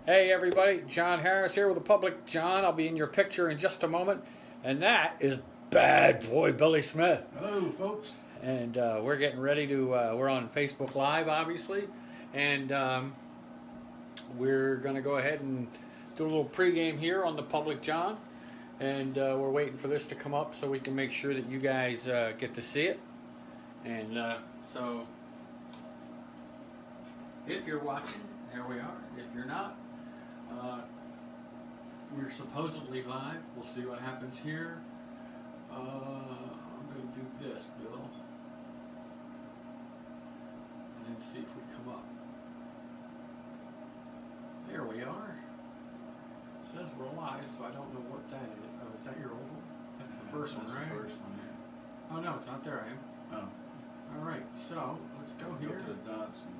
Hey everybody, John Harris here with the Public John. I'll be in your picture in just a moment. And that is Bad Boy Billy Smith. Hello, folks. And we're getting ready to, we're on Facebook Live, obviously. And we're going to go ahead and do a little pregame here on the Public John. And we're waiting for this to come up so we can make sure that you guys get to see it. And so, if you're watching, there we are. If you're not, we're supposedly live. We'll see what happens here. I'm going to do this, Bill, and then see if we come up. There we are. It says we're live, so I don't know what that is. Oh, is that your old one? That's the first one, right? The first one, yeah. Oh, no, it's not there. I am. Oh. All right, so let's go here. Go to the dots and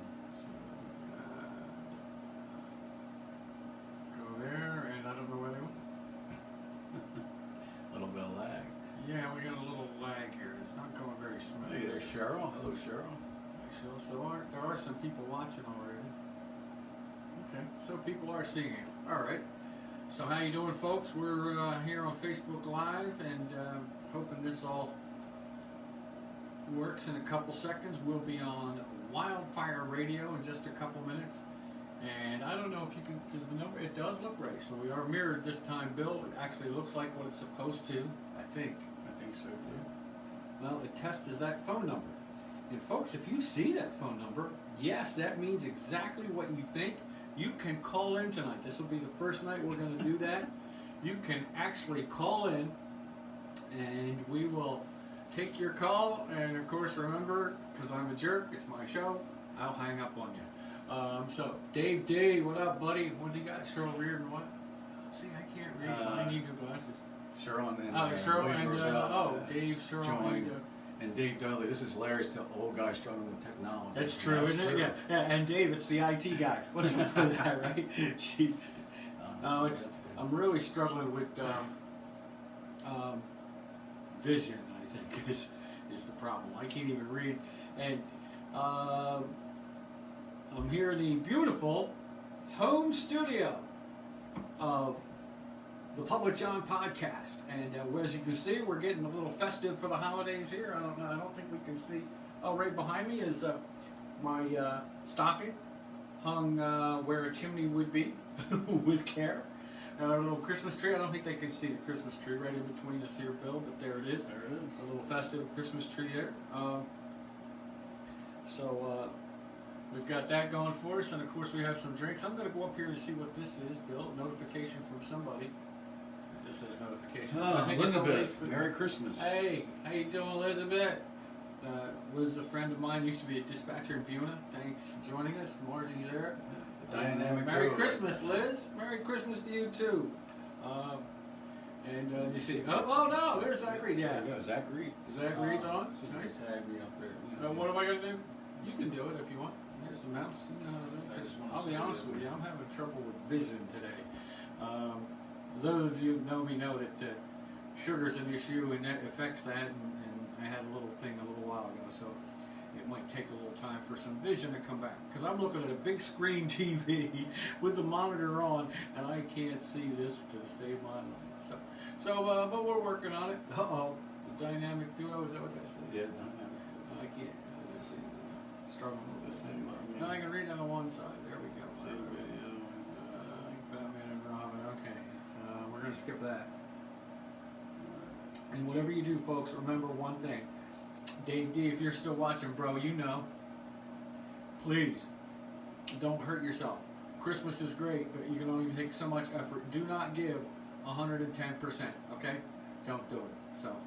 Go there, and I don't know where they went. a little bit of lag. Yeah, we got a little lag here. It's not going very smooth. Hey, there's Cheryl. Hello, Cheryl. Actually, so there are some people watching already. Okay, so people are seeing it. All right. So how you doing, folks? We're here on Facebook Live, and hoping this all works in a couple seconds. We'll be on Wildfire Radio in just a couple minutes. And I don't know if you can, does the number, it does look right. So we are mirrored this time, Bill. It actually looks like what it's supposed to, I think. I think so too. Well, the test is that phone number. And folks, if you see that phone number, yes, that means exactly what you think. You can call in tonight. This will be the first night we're going to do that. You can actually call in, and we will take your call. And of course, remember, because I'm a jerk, it's my show, I'll hang up on you. So, Dave D, what up, buddy? What do you got? Cheryl Reardon, what? See, I can't read. I need new glasses. Cheryl and Cheryl William and, Roselle, Dave, Cheryl, joined. And Dave Dudley. This is hilarious to old guy struggling with technology. That's true, isn't it? Yeah. And Dave, it's the IT guy. What's up for that, right? I'm really struggling with vision, I think, is the problem. I can't even read. And I'm here in the beautiful home studio of the Public John podcast, and as you can see, we're getting a little festive for the holidays here. I don't know. I don't think we can see. Oh, right behind me is my stocking, hung where a chimney would be, with care. And our little Christmas tree. I don't think they can see the Christmas tree right in between us here, Bill, but there it is. There it is. A little festive Christmas tree there. We've got that going for us, and of course we have some drinks. I'm going to go up here and see what this is, Bill. Notification from somebody. It just says notification. Oh, So Elizabeth, Merry Christmas. Hey, how you doing, Elizabeth? Liz, a friend of mine, used to be a dispatcher in Buna. Thanks for joining us. Margie's there. The dynamic Merry duo. Christmas, Liz. Merry Christmas to you too. And you see, oh no, there's Zach Reed. Yeah, There you go, Zach Reed. Zach Reed's on. See, Nice. Zach Reed up there. What am I going to do? You can do it if you want. Here's the mouse. I just wanna I'll be see honest it. with you, I'm having trouble with vision today. Those of you who know me know that sugar's an issue and that affects that, and I had a little thing a little while ago, so it might take a little time for some vision to come back. Because I'm looking at a big screen TV with the monitor on, and I can't see this to save my life. But we're working on it. Uh-oh, the dynamic duo, is that what that says? Yeah, dynamic. I can't. Let's see. Struggling with this thing. Yeah. No, I can read it on the one side. There we go. See the video. Batman and Robin. Okay. We're going to skip that. And whatever you do, folks, remember one thing. Dave D, if you're still watching, bro, you know. Please, don't hurt yourself. Christmas is great, but you can only take so much effort. Do not give 110%, okay? Don't do it. So,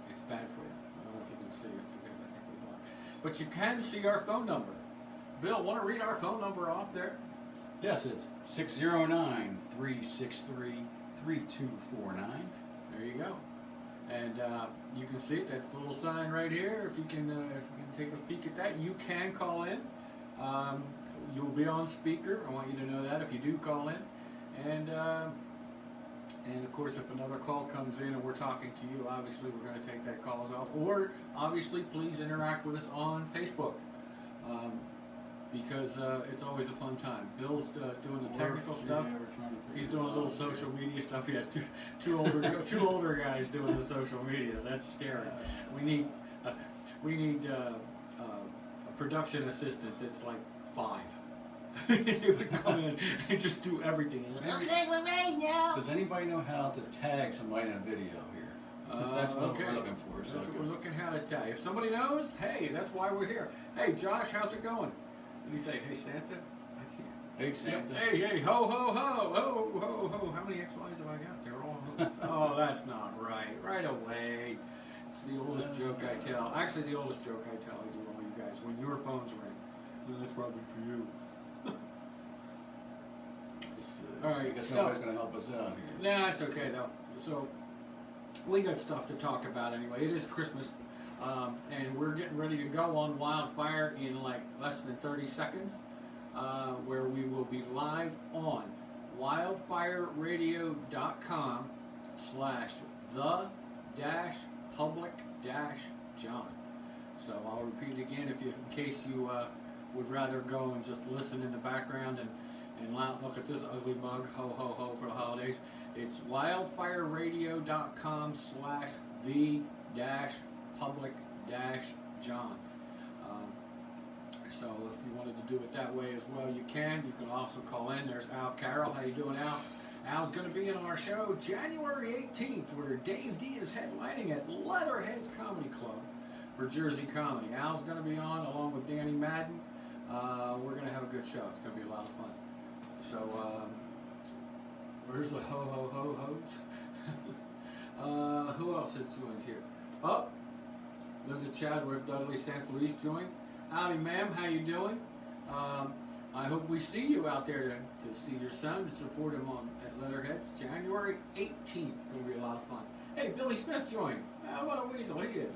it's bad for you. I don't know if you can see it because I think we blocked. But you can see our phone number. Bill, want to read our phone number off there? Yes, it's 609-363-3249. There you go. And you can see it. That's the little sign right here. If you can take a peek at that, you can call in. You'll be on speaker. I want you to know that if you do call in. And of course, if another call comes in and we're talking to you, obviously we're going to take that call as well. Or obviously, please interact with us on Facebook. because it's always a fun time. Bill's doing the technical stuff. Yeah, we're trying to figure He's it doing a out. little social media stuff. He has two older guys doing the social media. That's scary. We need a production assistant that's like 5. They would come in and just do everything. Okay, we're ready now. Does anybody know how to tag somebody in a video here? That's what Okay. we're looking for. So That's what we're looking how to tell you. If somebody knows, hey, that's why we're here. Hey, Josh, how's it going? Did he say, hey, Santa? I can't. Hey, Santa. Hey, ho, ho, ho, ho, ho, ho. How many XYs have I got? They're all hoes. Oh, that's not right. Right away. It's the oldest joke I tell. Actually, the oldest joke I tell to all you guys. When your phones ring. Well, that's probably for you. All right, I guess so- somebody's going to help us out here. Nah, it's okay though. So we got stuff to talk about anyway. It is Christmas, and we're getting ready to go on Wildfire in like less than 30 seconds, where we will be live on wildfireradio.com/the-public-John. So I'll repeat it again in case you would rather go and just listen in the background and look at this ugly mug, ho ho ho, for the holidays. It's wildfireradio.com/the-public-John. So if you wanted to do it that way as well, you can. You can also call in. There's Al Carroll. How you doing, Al? Al's going to be in our show January 18th, where Dave D is headlining at Leatherhead's Comedy Club for Jersey Comedy. Al's going to be on along with Danny Madden. We're going to have a good show. It's going to be a lot of fun. So, where's the ho-ho-ho-hos? Who else has joined here? Oh, Linda Chadwick, Dudley San Felice joined. Howdy, ma'am. How you doing? I hope we see you out there to see your son, to support him at Leatherheads. January 18th. Going to be a lot of fun. Hey, Billy Smith joined. What a weasel he is.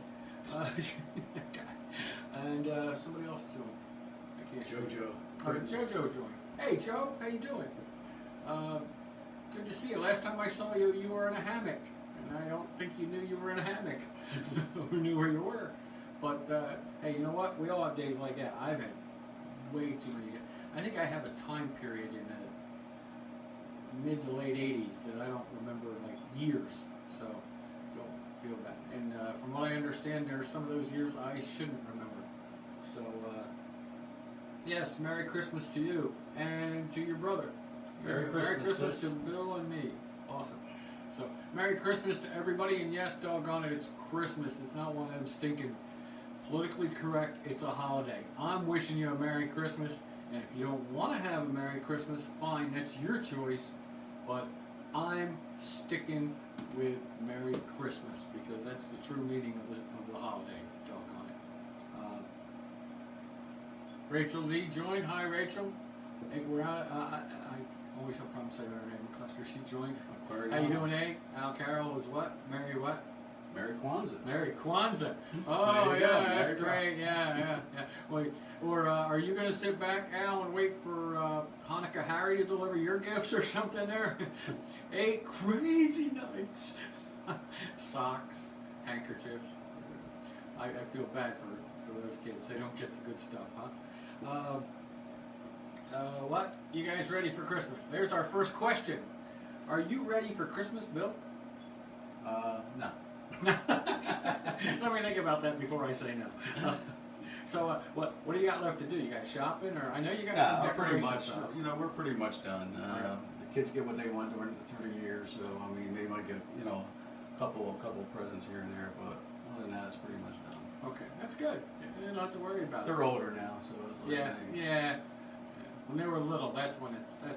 And somebody else joined. I can't see. JoJo. All right, JoJo joined. Hey, Joe, how you doing? Good to see you. Last time I saw you, you were in a hammock, and I don't think you knew you were in a hammock, or knew where you were. But hey, you know what? We all have days like that. I've had way too many. I think I have a time period in the mid to late '80s that I don't remember like years. So don't feel bad. And from what I understand, there are some of those years I shouldn't remember. So. Yes, Merry Christmas to you and to your brother. Merry Christmas, sis. To Bill and me. Awesome. So, Merry Christmas to everybody, and yes, doggone it, it's Christmas. It's not one of them stinking politically correct, it's a holiday. I'm wishing you a Merry Christmas, and if you don't want to have a Merry Christmas, fine, that's your choice, but I'm sticking with Merry Christmas, because that's the true meaning of the holiday, doggone it. Rachel Lee joined. Hi, Rachel. Hey, we're out. I always have problems saying her name. Cluster. She joined. How you doing, A? Al Carroll is what? Merry what? Merry Kwanzaa. Merry Kwanzaa. Oh, There you yeah, go. that's There you great. Yeah. Wait, or are you going to sit back, Al, and wait for Hanukkah Harry to deliver your gifts or something there? 8 crazy nights. Socks, handkerchiefs. I feel bad for those kids. They don't get the good stuff, huh? What? You guys ready for Christmas? There's our first question. Are you ready for Christmas, Bill? No. Let me think about that before I say no. So, what do you got left to do? You got shopping, or I know you got some pretty decorations much. up. We're pretty much done. The kids get what they want through the year, so I mean, they might get a couple presents here and there, but other than that, it's pretty much done. Okay, that's good. You don't have to worry about it. They're older now, so it's like Yeah. When they were little, that's when it's fun.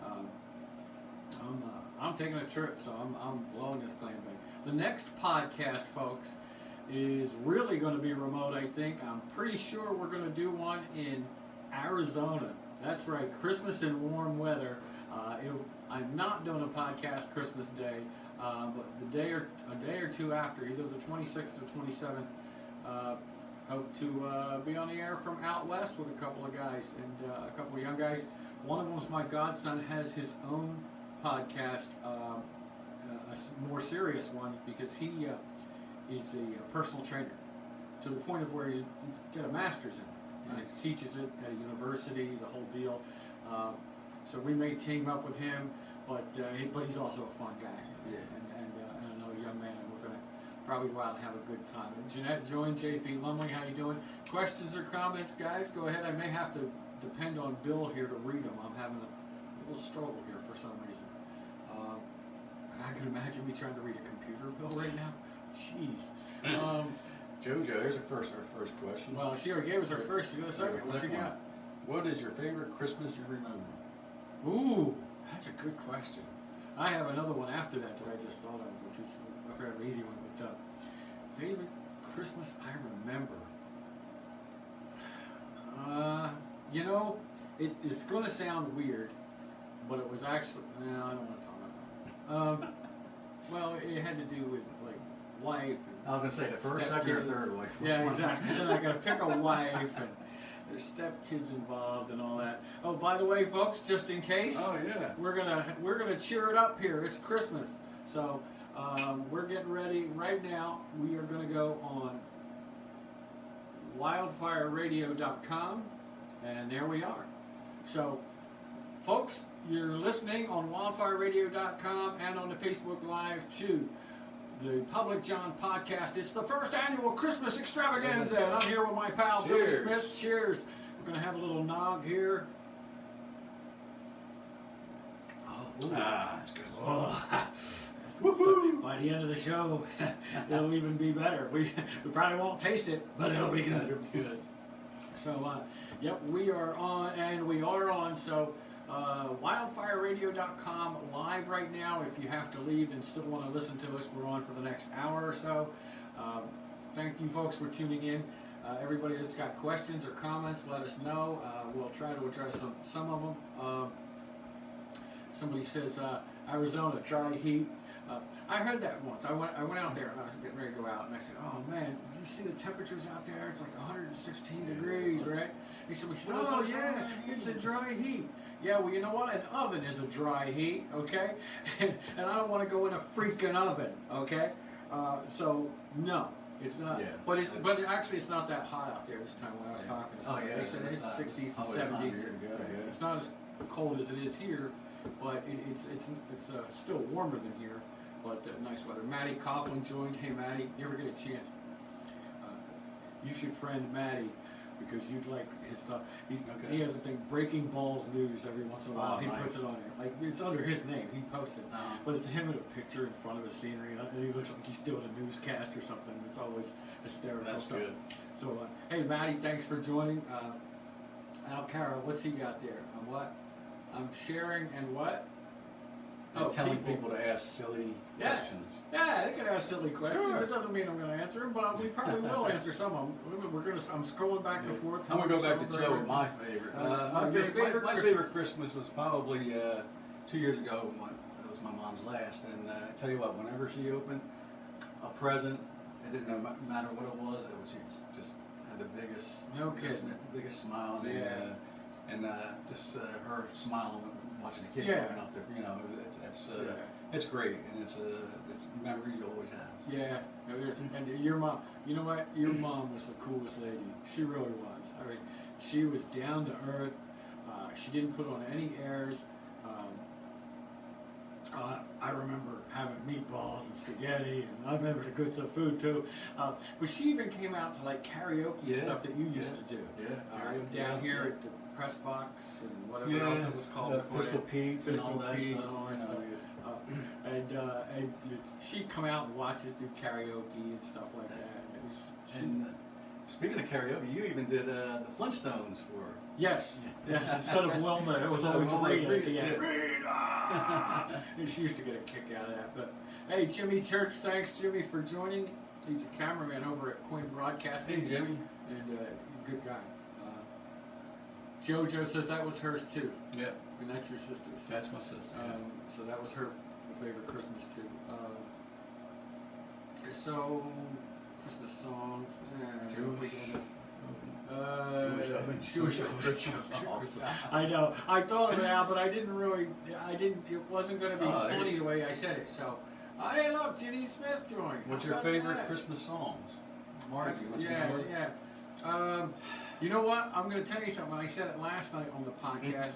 Yeah. I'm taking a trip, so I'm blowing this claim back. The next podcast, folks, is really going to be remote. I think I'm pretty sure we're going to do one in Arizona. That's right, Christmas in warm weather. I'm not doing a podcast Christmas Day, but a day or two after, either the 26th or 27th. Hope to be on the air from out west with a couple of guys and a couple of young guys. One of them's my godson, has his own podcast, a more serious one, because he is a personal trainer to the point of where he's got a master's in it. and Nice. he teaches it at a university, the whole deal. So we may team up with him, but he's also a fun guy. Yeah. And another young man, and we're gonna probably go out and have a good time. And Jeanette joined. JP Lumley, how you doing? Questions or comments, guys? Go ahead. I may have to depend on Bill here to read them. I'm having a little struggle here for some reason. I can imagine me trying to read a computer, Bill, right now. Jeez. Jojo, here's our first question. Well, she already gave us her first. She's got a second. What she got? What is your favorite Christmas you remember? Ooh, that's a good question. I have another one after that I just thought of, which is a fairly easy one. But favorite Christmas I remember. It's going to sound weird, but it was actually. No, I don't want to talk about that. Well, it had to do with like wife. And I was gonna say the first, second, or third wife. Yeah, exactly. Then I got to pick a wife, and there's stepkids involved and all that. Oh, by the way, folks, just in case. Oh yeah. We're gonna cheer it up here. It's Christmas, so we're getting ready right now. We are gonna go on wildfireradio.com, and there we are. So, folks, you're listening on wildfireradio.com and on the Facebook Live too. The Public John podcast. It's the first annual Christmas Extravaganza, and I'm here with my pal Billy Cheers. Smith. Cheers. We're gonna have a little nog here. Oh, That's good stuff. oh. That's good stuff. By the end of the show, it'll even be better. We probably won't taste it, but it'll be good. It'll be good. So, yep, we are on, and we are on. So, wildfireradio.com live right now. If you have to leave and still want to listen to us, we're on for the next hour or so. Thank you, folks, for tuning in. Everybody that's got questions or comments, let us know. We'll try to address some of them. Somebody says Arizona dry heat. I heard that once. I went out there and I was getting ready to go out, and I said, "Oh man, you see the temperatures out there? It's like 116 degrees, right?" He said, "Oh yeah, it's a dry heat." Yeah, well, you know what? An oven is a dry heat, okay? And I don't want to go in a freaking oven, okay? So no, it's not. Yeah. But actually, it's not that hot out there this time when I was talking to somebody. They said it's 60s and 70s. It's not as cold as it is here, but it's still warmer than here. But nice weather. Maddie Coughlin joined. Hey, Maddie, you ever get a chance? You should friend Maddie because you'd like his stuff. He has a thing, Breaking Balls News, every once in a while. He puts it on there. Like, it's under his name. He posts it. But it's him in a picture in front of the scenery, and he looks like he's doing a newscast or something. It's always hysterical. That's good. So, hey, Maddie, thanks for joining. Al Cara, what's he got there? What? I'm sharing and what? And telling people to ask silly questions. Yeah, they can ask silly questions. Sure. It doesn't mean I'm going to answer them, but we probably will answer some of them. I'm scrolling back and forth. I'm going to go back to Joe with my favorite. My favorite Christmas was probably 2 years ago. That was my mom's last. And I tell you what, whenever she opened a present, it didn't matter what it was. She just had the biggest smile. And just her smile watching the kids going out there, it's great, and it's memories you always have. Yeah, it is. And your mom, you know what? Your mom was the coolest lady. She really was. I mean, she was down to earth. She didn't put on any airs. I remember having meatballs and spaghetti, and I remember the good stuff food too. But she even came out to like karaoke and stuff that you used to do. Down here at the Press Box and whatever else it was called. Pistol Pete's and all that stuff. And she'd come out and watch us do karaoke and stuff like that. Speaking of karaoke, you even did the Flintstones for her. Yes. Instead of Wilma, it was always Rita at the end. Rita! And she used to get a kick out of that. But hey, Jimmy Church, thanks Jimmy for joining. He's a cameraman over at Quinn Broadcasting. Hey Jimmy. And good guy. JoJo says that was hers too. Yeah. And that's your sister's. That's my sister. So that was her favorite Christmas too. So Christmas songs. Jewish oven. I know. I thought of it out, but I didn't. It wasn't going to be funny the way I said it. So, hey, look, Ginny Smith joined. What's your favorite Christmas songs? Margie, what's your favorite? You know what? I'm going to tell you something. I said it last night on the podcast.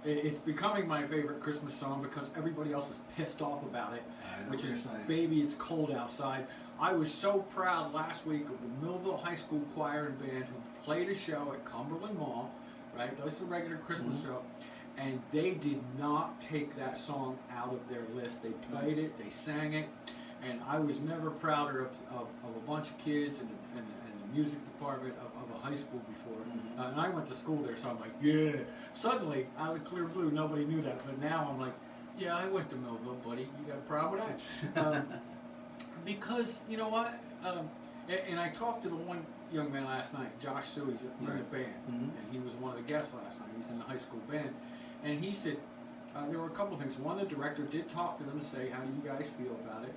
It's becoming my favorite Christmas song because everybody else is pissed off about it, which is "Baby, It's Cold Outside." I was so proud last week of the Millville High School choir and band who played a show at Cumberland Mall, right? That's a regular Christmas show. And they did not take that song out of their list. They played it, they sang it, and I was never prouder of a bunch of kids and the music department of a high school before. And I went to school there, so I'm like, yeah. Suddenly, out of clear blue, nobody knew that. But now I'm like, yeah, I went to Millville, buddy. You got a problem with that? Because, you know what? And I talked to the one young man last night, Josh Sue, he's in the band. And he was one of the guests last night. He's in the high school band. And he said, there were a couple of things. One, the director did talk to them and say, how do you guys feel about it?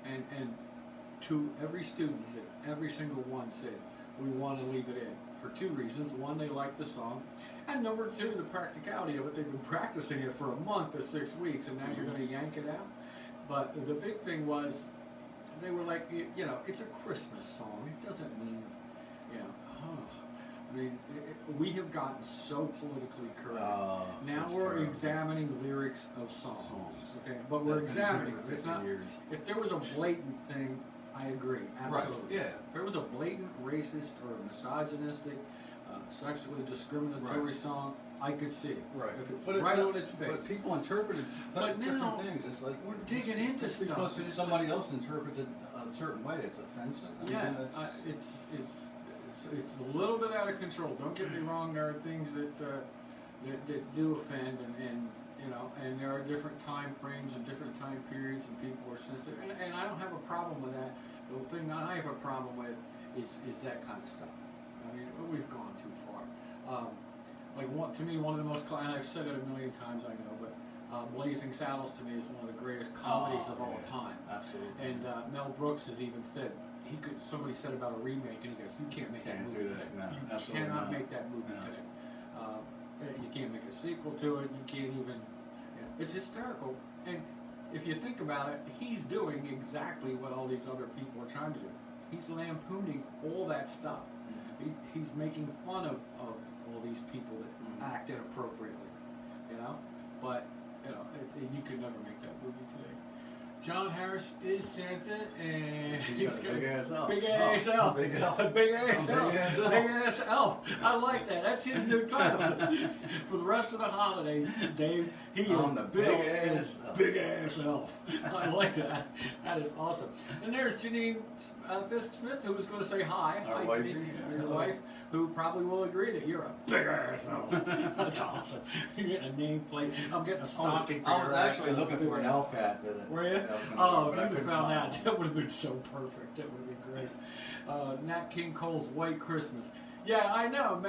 And to every student, he said, every single one said, we want to leave it in for two reasons. One, they like the song. And number two, the practicality of it. They've been practicing it for a month to 6 weeks, and now you're going to yank it out. But the big thing was, they were like, you know, it's a Christmas song. It doesn't mean, you know, I mean, we have gotten so politically correct. Now we're examining lyrics of songs. Okay, but we're examining. It's not. If there was a blatant thing, I agree, absolutely. Right. Yeah. If there was a blatant racist or misogynistic, sexually discriminatory song, I could see it. Right. If it's but right it's on its face. But people interpret it different things. It's like we're digging into just stuff. Because somebody else interprets it a certain way, it's offensive. Yeah, it's a little bit out of control. Don't get me wrong. There are things that do offend, and you know, and there are different time frames and different time periods, and people are sensitive, and I don't have a problem with that. The thing that I have a problem with is that kind of stuff. I mean, we've gone too far. To me, one of the most, and I've said it a million times, I know, but Blazing Saddles to me is one of the greatest comedies of all time. Absolutely. And Mel Brooks has even said, somebody said about a remake, and he goes, you can't make that movie today. No, you cannot make that movie today. You can't make a sequel to it. You can't even, it's hysterical. And if you think about it, he's doing exactly what all these other people are trying to do. He's lampooning all that stuff. He's making fun of all these people that act inappropriately, you know. But you could never make that movie today. John Harris is Santa, and he's got a big ass elf. Big ass elf. Big elf. Big ass elf. Big ass elf. I like that. That's his new title for the rest of the holidays. Dave, he is big ass elf. I like that. That is awesome. And there's Janine Fisk Smith, who was going to say hi. Our hi, wife, Janine, your wife, who probably will agree that you're a big ass elf. That's awesome. You're getting a nameplate. I'm getting a stocking. I was actually looking for an elf hat. Were you? Oh, if you'd have found that would have been so perfect. That would have been great. Nat King Cole's White Christmas. Yeah, I know.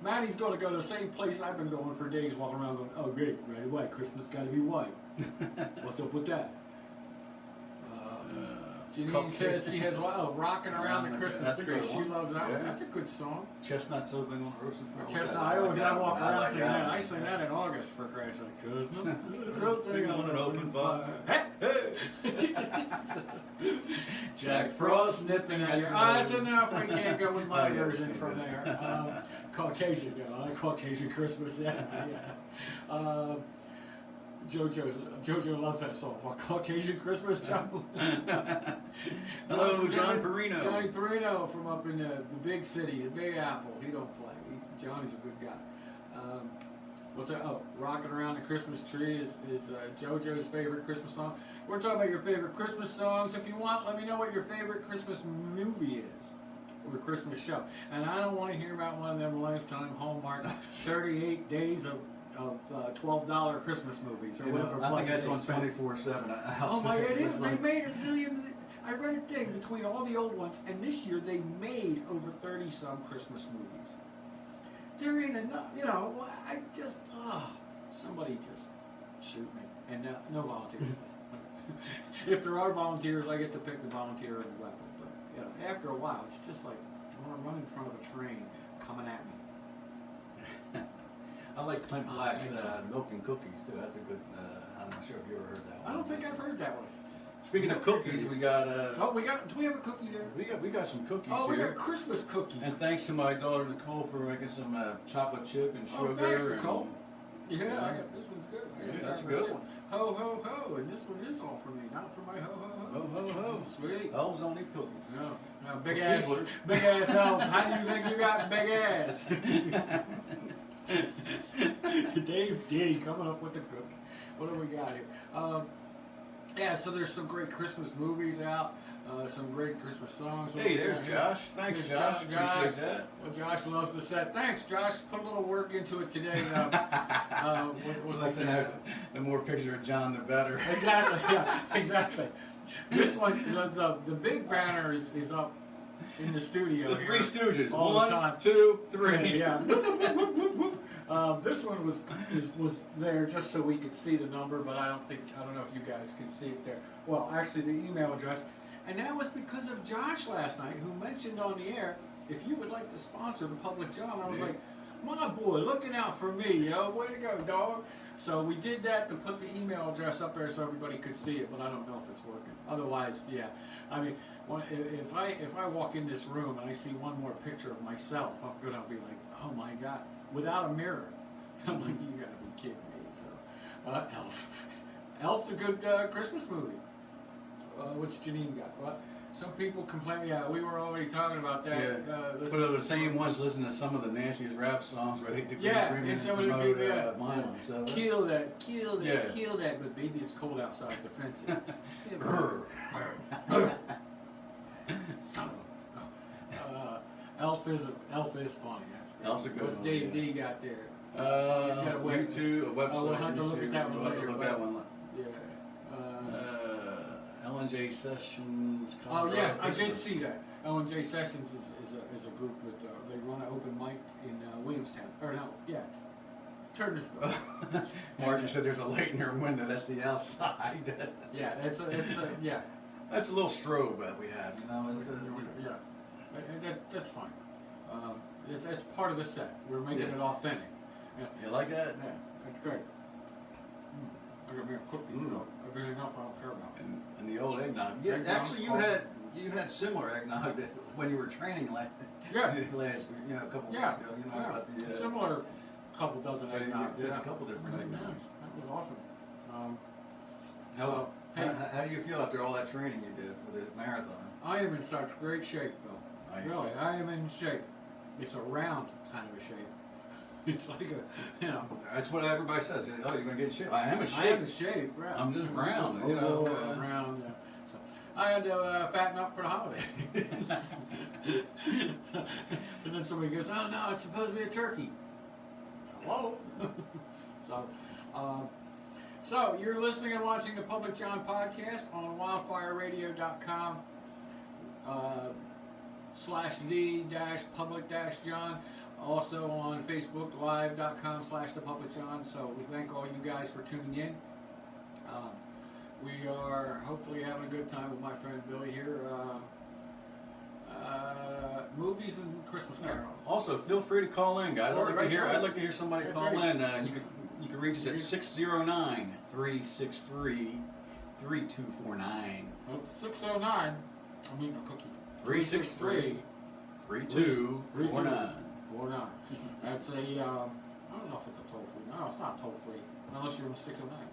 Maddie's going to go to the same place I've been going for days, walking around going, oh, great, right away. Christmas got to be white. What's up with that? Janine says she has Rocking Around the Christmas Tree. She loves that one. That's a good song. Chestnut Sibling on the Roasting Fire. Chestnut, I always walk around singing that. I sing that in August, for Christ's sake. Chestnut roasting on an open fire. Hey! Jack Frost nipping at your eye. That's enough. I can't go with my version from there. Caucasian, Caucasian Christmas. Yeah. Jojo loves that song. Well, Caucasian Christmas, Joe. Hello, John Perino. Johnny Perino from up in the big city, the Big Apple. He don't play. Johnny's a good guy. What's that? Oh, Rocking Around the Christmas Tree is JoJo's favorite Christmas song. We're talking about your favorite Christmas songs. If you want, let me know what your favorite Christmas movie is. Or Christmas show. And I don't want to hear about one of them Lifetime Hallmark 38 days of $12 Christmas movies or whatever. I think that's on 24/7. Oh my God, it is. They made a zillion. I read a thing between all the old ones, and this year they made over 30-some Christmas movies. There ain't enough, I just, somebody just shoot me. And no volunteers. If there are volunteers, I get to pick the volunteer and the weapon. But, after a while, it's just like, I want to run in front of a train coming at me. I like Clint Black's Milk and Cookies, too. That's a good, I'm not sure if you ever heard that one. I don't think I've heard that one. Speaking of cookies, we got do we have a cookie there? we got some cookies Oh, we here. got Christmas cookies. And thanks to my daughter Nicole for making some chocolate chip and sugar. Thanks, and, Nicole. Yeah, Yeah. I got this one's good. Yeah, that's a good one. Ho ho ho, and this one is all for me, not for my ho ho ho. Ho ho ho. Sweet. Elves don't eat cookies. No, Big ass elves. How do you think you got big ass? Dave D coming up with the cookie. What do we got here? Yeah, so there's some great Christmas movies out. Some great Christmas songs. Hey, there's Josh. Thanks, Josh. Appreciate that. Well, Josh loves the set. Thanks, Josh. Put a little work into it today. What's like to have the more picture of John, the better. Exactly. Yeah. Exactly. This one, the big banner is up in the studio. The Three Stooges. All the time. 1, 2, 3. Yeah. This one was there just so we could see the number, but I don't know if you guys can see it there. Well, actually, the email address. And that was because of Josh last night, who mentioned on the air, if you would like to sponsor the Public John. I was like, my boy, looking out for me, yo, way to go, dog. So we did that to put the email address up there so everybody could see it, but I don't know if it's working. Otherwise, yeah. I mean, if I walk in this room and I see one more picture of myself, I'm gonna be like, oh my God, without a mirror. I'm like, you gotta be kidding me. So, Elf. Elf's a good Christmas movie. What's Janine got? What? Some people complain. Yeah, we were already talking about that. Yeah. But are the same ones listening to some of the nastiest rap songs where they and some of the people, violence. So kill that, kill that. But baby, it's cold outside. It's offensive. Son of a. Elf is funny. Elf's a good What's one. Dave D got there? YouTube, a website. We'll have to look at that one We'll have to later. look at that one. Yeah. L&J Sessions. Oh yes, I did Christmas. see that. L&J Sessions is a group with they run an open mic in Williamstown. Or no, yeah, Turnersville. Margie said there's a light in her window. That's the outside. Yeah, it's a yeah. That's a little strobe that we have. You know, That's fine. It's part of the set. We're making it authentic. Yeah. You like that? Yeah, that's great. I got me a cookie. Everything else I don't care about. And the old eggnog. Yeah, Eggnog. actually, you had similar eggnog when you were training last a couple weeks ago. You know about the similar couple dozen eggnogs. There's a couple different eggnogs. That was awesome. How do you feel after all that training you did for the marathon? I am in such great shape, Bill. Nice. Really, I am in shape. It's a round kind of a shape. It's like That's what everybody says. Oh, you're going to get in shape. I am in shape. I am in shape, right. I'm just round, round, yeah. So I had to fatten up for the holidays. And then somebody goes, oh no, it's supposed to be a turkey. Hello? So you're listening and watching the Public John podcast on wildfireradio.com /the-public-john. Also on Facebook Live.com /thepublicjohn. So we thank all you guys for tuning in. We are hopefully having a good time with my friend Billy here. Movies and Christmas carols. Also, feel free to call in, guys. I'd like to hear somebody That's call right. in. You can reach us at 609-363-3249. Oh, 609. I mean a cookie. 363-3249. 49. That's a, I don't know if it's a toll free. No, it's not toll free. Unless you're in 609.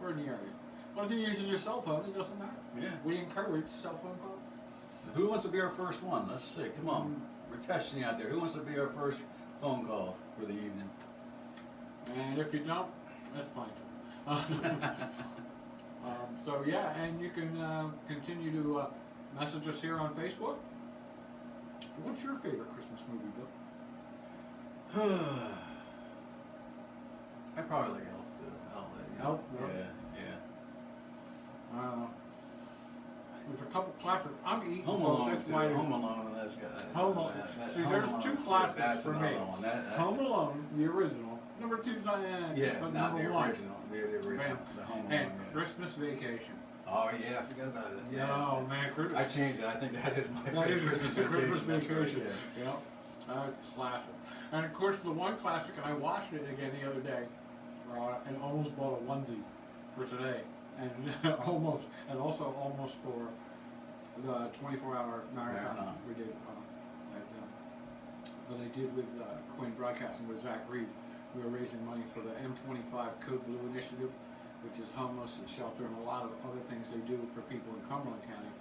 We're in the area. But if you're using your cell phone, it doesn't matter. Yeah. We encourage cell phone calls. Who wants to be our first one? Let's see. Come on. We're testing you out there. Who wants to be our first phone call for the evening? And if you don't, that's fine too. So yeah, and you can continue to message us here on Facebook. What's your favorite Christmas movie, Bill? I probably like Elf too. Elf? Yeah. There's a couple classics. I'm eating. Home Alone too. Home Alone. That's good. Home Alone. See, there's two classics for me. Home Alone, the original. Number two's not. But not number the one. original. The original. The Home Alone. And Christmas Vacation. Oh yeah, I forgot about it. Yeah. Oh man, I changed it. I think that is my that favorite is Christmas Vacation. Yeah. Classic. And of course, the one classic, and I watched it again the other day, and almost bought a onesie for today. and almost for the 24-hour marathon we did. That they did with Quinn Broadcasting with Zach Reed. We were raising money for the M25 Code Blue initiative, which is homeless and shelter and a lot of other things they do for people in Cumberland County.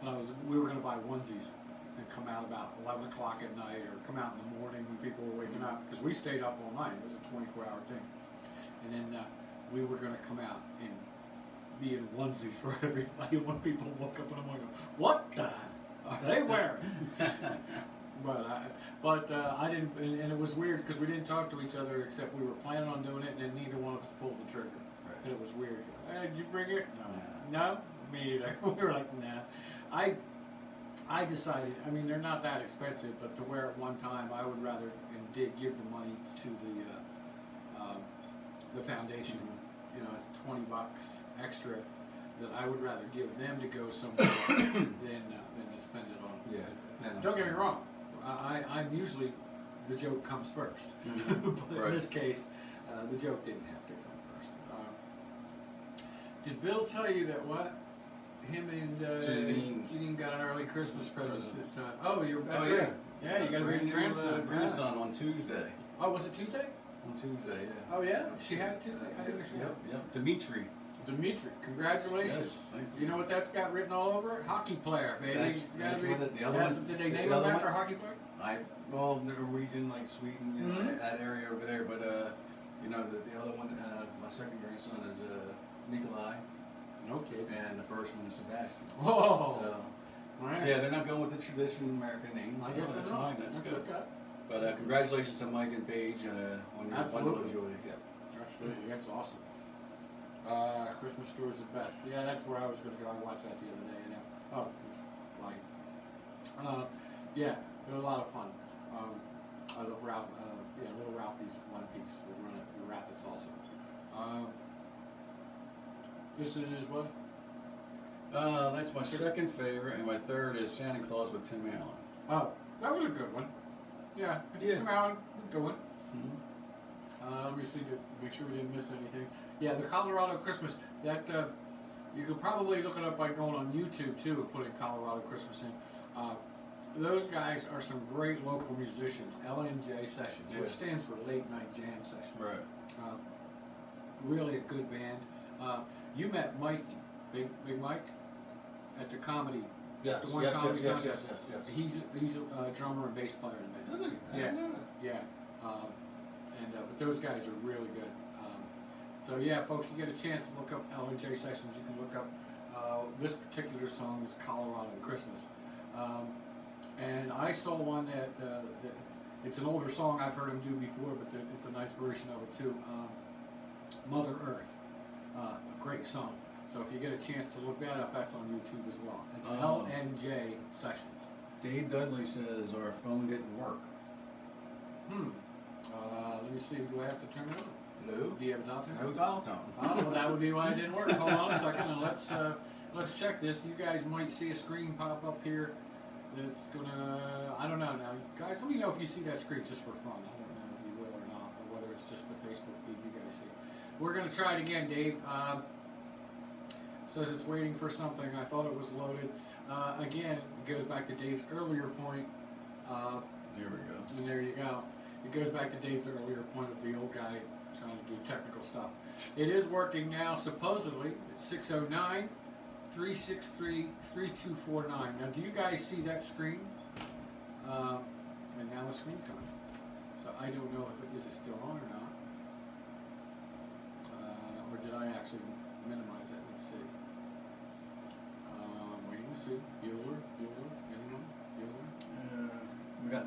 And we were going to buy onesies and come out about 11 o'clock at night, or come out in the morning when people were waking up, because we stayed up all night. It was a 24-hour thing. And then we were going to come out and be in onesies for everybody. When people woke up in the morning, what the are they wearing? But I didn't, and it was weird because we didn't talk to each other, except we were planning on doing it, and then neither one of us pulled the trigger. Right. And it was weird. Hey, did you bring it? No, me either. We were like, nah. I decided. I mean, they're not that expensive, but to wear it one time, I would rather and did give the money to the foundation. You know, $20 extra. That I would rather give them to go somewhere than to spend it on. Yeah. Don't get me wrong. I'm usually the joke comes first, but in this case, the joke didn't have to come first. Did Bill tell you that what him and Janine got an early Christmas present this time? Oh, that's right. Yeah, you got a big grandson on Tuesday. Oh, was it Tuesday? On Tuesday, yeah. Oh yeah, she had it Tuesday. I didn't know. Yep. Dimitri, congratulations. Yes, thank you. You know what that's got written all over it? Hockey player, baby. That's what the other one. Did they name him after a hockey player? Norwegian, like Sweden, you know, that area over there. But you know, the other one, my second grandson is Nikolai. Okay. And the first one is Sebastian. Oh. So, right. yeah, they're not going with the traditional American names. I guess that's fine. That's good. Okay. But congratulations to Mike and Paige on your wonderful joy. Yep. Absolutely, that's awesome. Christmas Store is the best. Yeah, that's where I was going to go. I watched that the other day. And it's like, yeah, it was a lot of fun. I love Ralph. Little Ralphie's One Piece. We run it the Rapids also. This is what? That's my second favorite, and my third is Santa Claus with Tim Allen. Oh, that was a good one. Yeah. Tim Allen, good one. Let me see to make sure we didn't miss anything. Yeah, the Colorado Christmas. That you could probably look it up by going on YouTube too and putting Colorado Christmas in. Those guys are some great local musicians. LNJ Sessions, which stands for Late Night Jam Sessions. Right. Really a good band. You met Mike, Big Mike, at the comedy. Yes. The one comedy contest. Yes. He's a drummer and bass player in the band. Yeah. But those guys are really good. So yeah, folks, you get a chance to look up LNJ Sessions. You can look up this particular song is Colorado Christmas. And I saw one that it's an older song I've heard him do before, but it's a nice version of it too. Mother Earth, a great song. So if you get a chance to look that up, that's on YouTube as well. It's LNJ Sessions. Dave Dudley says our phone didn't work. Let me see. Do I have to turn it on? Hello? Do you have a dial tone? No dial tone. Oh, well, that would be why it didn't work. Hold on a second, and let's check this. You guys might see a screen pop up here. That's gonna. I don't know now, guys. Let me know if you see that screen just for fun. I don't know if you will or not, or whether it's just the Facebook feed you guys see. We're gonna try it again, Dave. Says it's waiting for something. I thought it was loaded. Again, it goes back to Dave's earlier point. Here we go. And there you go. It goes back to Dave's earlier point of the old guy trying to do technical stuff. It is working now, supposedly. It's 609 363 3249. Now, do you guys see that screen? And now the screen's coming. So I don't know if it is still on or not. Or did I actually minimize it? Let's see. Waiting to see. Bueller, anyone? Bueller? We got.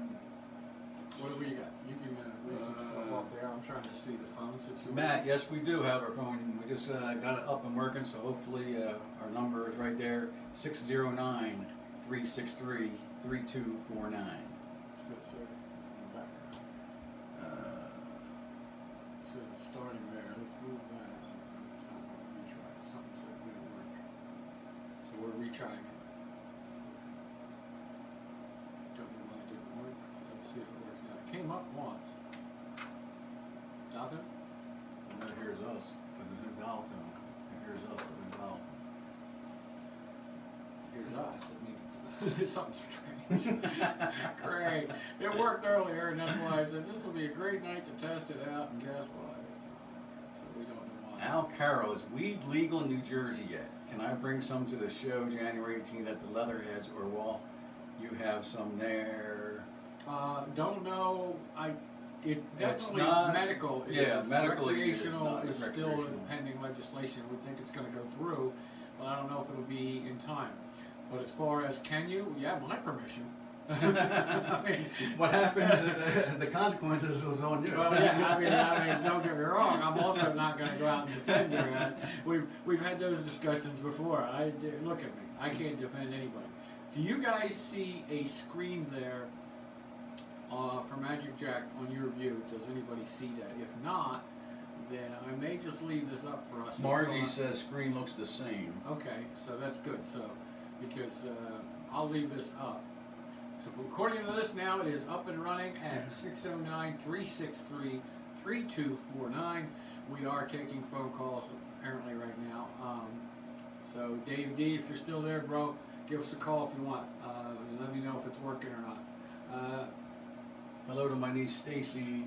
What do we got? You can read some stuff off there. I'm trying to see the phone situation. Matt, yes, we do have our phone. We just got it up and working, so hopefully our number is right there, 609 363 3249. Let's see. In the background. It says it's starting there. Let's move that. It's not going to retry. Something said it didn't work. So we're retrying it. Don't know why it didn't work. Let's see if it works now. It came up once. Nothing? That hears us, but there's no dial tone. It hears us, but no dial Here's us. It means something strange. Great. It worked earlier, and that's why I said this will be a great night to test it out. And guess what? So we don't know why. Al Caro, is weed legal in New Jersey yet? Can I bring some to the show January 18th at the Leatherheads, or will you have some there? Don't know. It It's definitely not- medical. yeah, is. medical use is Recreational not is still recreational. in pending legislation. We think it's going to go through, but I don't know if it'll be in time. But as far as can you, yeah, my permission. I mean, What happened? The consequences was on you. well, yeah, I mean, don't get me wrong. I'm also not going to go out and defend her. We've had those discussions before. Look at me. I can't defend anybody. Do you guys see a screen there for Magic Jack on your view? Does anybody see that? If not, then I may just leave this up for us. Margie says screen looks the same. Okay, so that's good. So, because I'll leave this up. So according to this now, it is up and running at 609-363-3249. We are taking phone calls apparently right now. So Dave D, if you're still there, bro, give us a call if you want. And let me know if it's working or not. Hello to my niece Stacy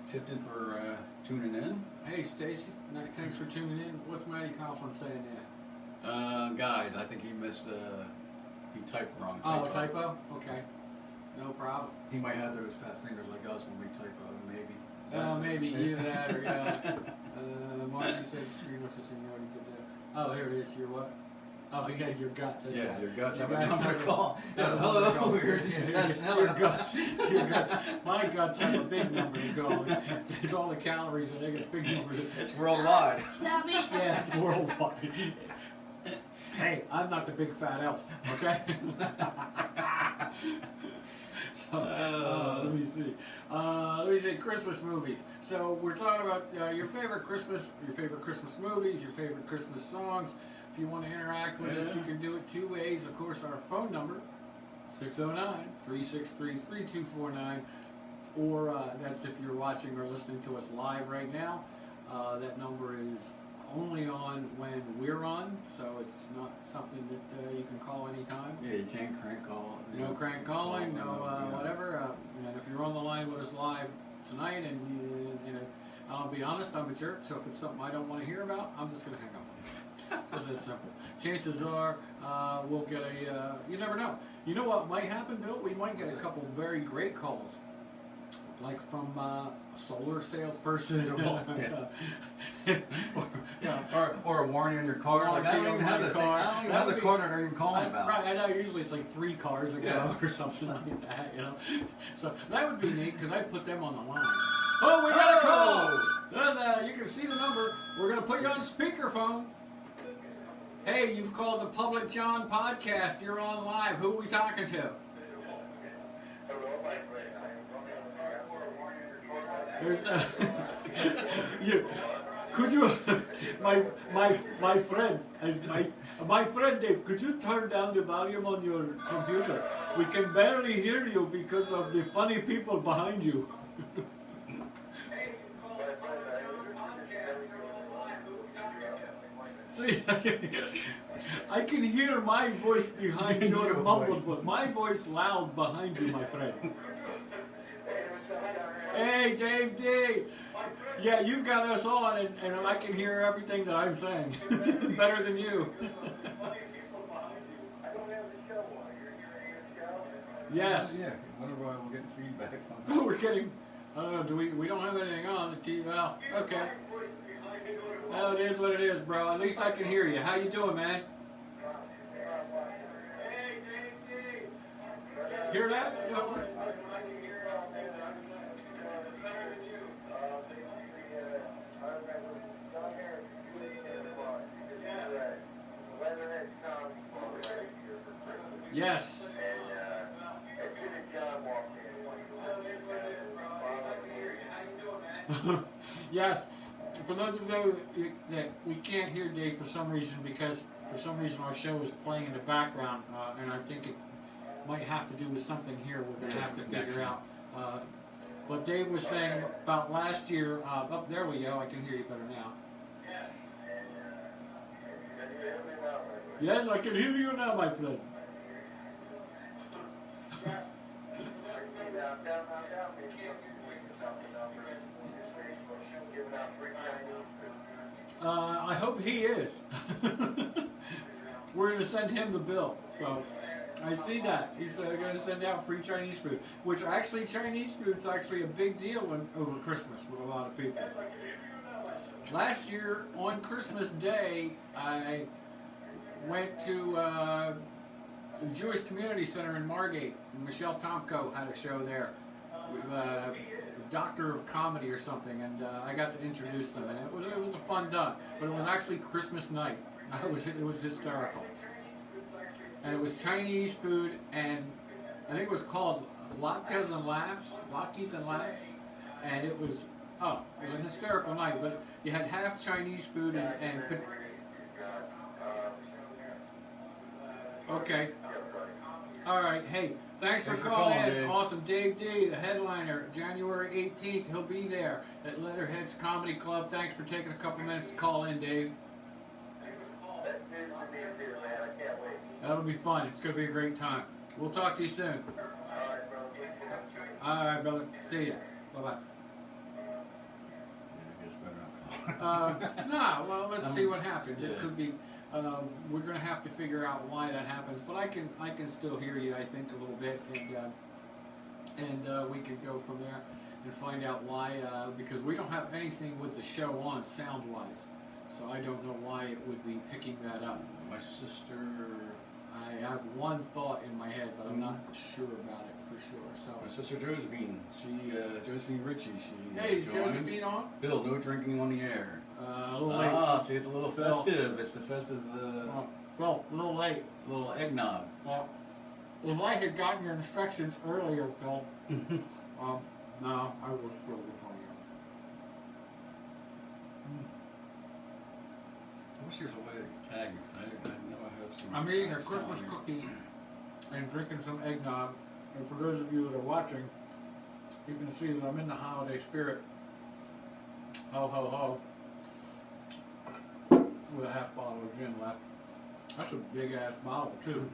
Tipton for tuning in. Hey Stacy, thanks for tuning in. What's Matty Coughlin saying there? Guys, I think he missed he typed wrong. Oh, a typo? Okay. No problem. He might have those fat fingers like us when we typo, maybe. Maybe either that or yeah. Margie says the screen looks the same. You already did that. Oh, here it is. Your what? Oh, yeah, your guts. That's Yeah, right. your guts have Your a guts number have to a- call. have a Hello, number to call. here's the intestinal. Your guts. Your guts. My guts have a big number to go. There's all the calories and they get a big number. It's worldwide. Yeah, it's worldwide. Hey, I'm not the big fat elf, okay? So, let me see. Christmas movies. So we're talking about your favorite Christmas movies, your favorite Christmas songs. If you want to interact with us, you can do it two ways. Of course, our phone number, 609-363-3249. Or that's if you're watching or listening to us live right now. That number is only on when we're on, so it's not something that you can call anytime. Yeah, you can't crank call. No crank calling, whatever. And if you're on the line with us live tonight, and I'll be honest, I'm a jerk, so if it's something I don't want to hear about, I'm just going to hang up. Just that simple. Chances are we'll get you never know. You know what might happen, Bill? We might get a couple very great calls. Like from a solar salesperson, or a warranty on your car. Like, I don't even have the car that they're even calling about. Right, I know. Usually it's like 3 cars ago or something like that, So that would be neat because I'd put them on the line. Oh, we got a call! And, you can see the number. We're gonna put you on speakerphone. Hey, you've called the Public John podcast. You're on live. Who are we talking to? There's could you, my friend Dave, could you turn down the volume on your computer? We can barely hear you because of the funny people behind you. See, I can hear my voice behind your mumbled voice. My voice loud behind you, my friend. Hey, Dave D. Yeah, you've got us on, and I can hear everything that I'm saying better than you. Yes. Yeah, I wonder why we're getting feedback from No, we're kidding. I don't know. We don't have anything on the TV. Well, okay. Well, it is what it is, bro. At least I can hear you. How you doing, man? Hear that? Yes. Yes. For those of you that we can't hear Dave for some reason, because for some reason our show is playing in the background, and I think it might have to do with something here we're going to have to figure out. But Dave was saying about last year. Oh, there we go. I can hear you better now. Yes, I can hear you now, my friend. I hope he is. We're going to send him the bill. So I see that. He's going to send out free Chinese food, which actually Chinese food is actually a big deal over Christmas with a lot of people. Last year on Christmas Day, I went to the Jewish Community Center in Margate. Michelle Tomko had a show there with Doctor of Comedy or something, and I got to introduce them, and it was a fun done. But it was actually Christmas night. It was hysterical, and it was Chinese food, and I think it was called Latkes and Laughs, and it was a hysterical night. But you had half Chinese food and okay. All right. Hey, thanks for calling in. Dave. Awesome. Dave D, the headliner, January 18th. He'll be there at Leatherhead's Comedy Club. Thanks for taking a couple minutes to call in, Dave. That'll be fun. It's going to be a great time. We'll talk to you soon. All right, brother. See ya. Bye-bye. Well, let's see what happens. It could be... we're going to have to figure out why that happens, but I can still hear you, I think, a little bit, and we could go from there and find out why, because we don't have anything with the show on sound-wise, so I don't know why it would be picking that up. My sister... I have one thought in my head, but I'm not sure about it for sure. So my sister Josephine, Josephine Ritchie, hey, Josephine on? Bill, no drinking on the air. A little late. Ah, see, it's a little festive. It's the festive. Well, a little late. It's a little eggnog. Well, if I had gotten your instructions earlier, Phil, no, I would have for you. I wish there was a way to tag you, because I know I have some. I'm eating a Christmas cookie and drinking some eggnog. And for those of you that are watching, you can see that I'm in the holiday spirit. Ho, ho, ho. With a half bottle of gin left. That's a big ass bottle too.